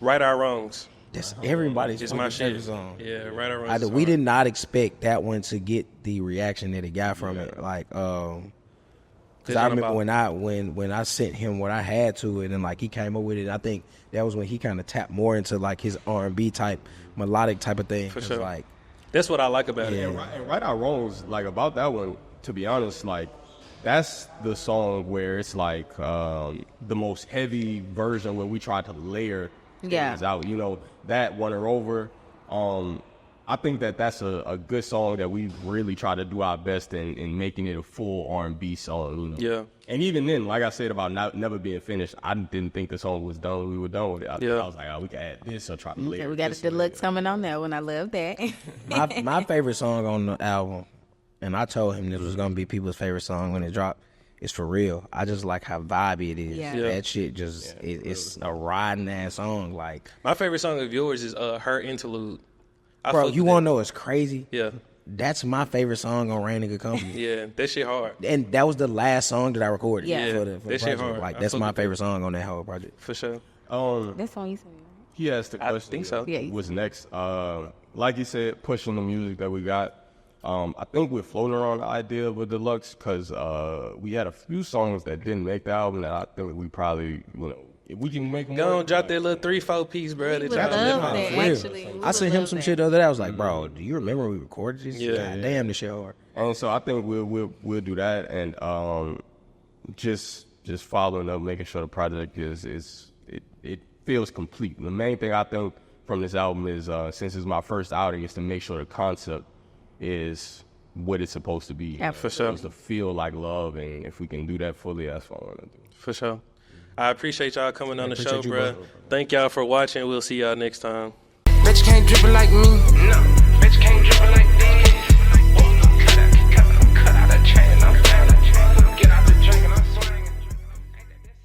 Speaker 2: Right Our Wrongs.
Speaker 4: That's everybody's
Speaker 2: It's my
Speaker 4: favorite
Speaker 2: shit.
Speaker 4: song.
Speaker 2: Yeah, Right Our Wrongs. is
Speaker 4: We
Speaker 2: hard.
Speaker 4: did not expect that one to get the reaction that it got from it. Like, because I remember when I sent him what I had to it, and like he came up with it. I think that was when he kind of tapped more into like his R&B type, melodic type of thing.
Speaker 2: For
Speaker 4: 'Cause,
Speaker 2: sure.
Speaker 4: like,
Speaker 2: That's what I like about
Speaker 4: Yeah.
Speaker 2: it.
Speaker 6: And Right Our Wrongs, like about that one, to be honest, like that's the song where it's like the most heavy version where we tried to layer things out. You know, that Won Her Over. I think that's a good song that we really try to do our best in making it a full R&B song. You know?
Speaker 2: Yeah.
Speaker 6: And even then, like I said about never being finished, I didn't think the song was done. We were done with it. I was like, oh, we can add this or try to layer.
Speaker 3: Okay, we got a
Speaker 6: this
Speaker 3: deluxe coming on that one. I love that.
Speaker 4: my favorite song on the album, and I told him this was gonna be people's favorite song when it dropped. It's For Real. I just like how vibey it is.
Speaker 3: Yeah.
Speaker 2: Yeah.
Speaker 4: That shit just it's a riding ass song. Like,
Speaker 2: My favorite song of yours is Her Interlude. I
Speaker 4: bro,
Speaker 2: fuck
Speaker 4: you
Speaker 2: with
Speaker 4: wanna know what's crazy?
Speaker 2: it. Yeah.
Speaker 4: That's my favorite song on Rain and Good Company.
Speaker 2: Yeah. That shit hard.
Speaker 4: And that was the last song that I recorded
Speaker 3: Yeah.
Speaker 4: for the
Speaker 2: That shit
Speaker 4: project.
Speaker 2: hard.
Speaker 4: Like,
Speaker 2: I
Speaker 4: that's
Speaker 2: fuck
Speaker 4: my
Speaker 2: with
Speaker 4: favorite song on that whole project.
Speaker 2: For sure.
Speaker 3: That song you said.
Speaker 6: He asked the
Speaker 2: I
Speaker 6: question.
Speaker 2: think so.
Speaker 3: Yeah.
Speaker 6: What's next? Like you said, pushing the music that we got. I think we're floating around the idea of a deluxe because we had a few songs that didn't make the album that I think we probably, if we can make them.
Speaker 2: Go on, drop that little 3-4 piece, bro.
Speaker 3: We
Speaker 2: That
Speaker 3: would
Speaker 2: y'all
Speaker 3: love
Speaker 2: live
Speaker 3: that,
Speaker 2: on.
Speaker 3: actually. We
Speaker 4: I
Speaker 3: would
Speaker 4: sent him
Speaker 3: love
Speaker 4: some
Speaker 3: that.
Speaker 4: shit the other day. I was like, bro, do you remember when we recorded this?
Speaker 2: Yeah.
Speaker 4: God damn, this shit hard.
Speaker 6: And so I think we'll do that and just following up, making sure the project it feels complete. The main thing I think from this album is since it's my first outing, is to make sure the concept is what it's supposed to be.
Speaker 3: Yeah,
Speaker 2: for sure.
Speaker 6: It's to feel like love, and if we can do that fully, that's what I want to do.
Speaker 2: For sure. I appreciate y'all coming on the show,
Speaker 4: appreciate you,
Speaker 2: bro.
Speaker 4: bro.
Speaker 2: Thank y'all for watching. We'll see y'all next time.
Speaker 1: Bitch can't dribble like me. No. Bitch can't dribble like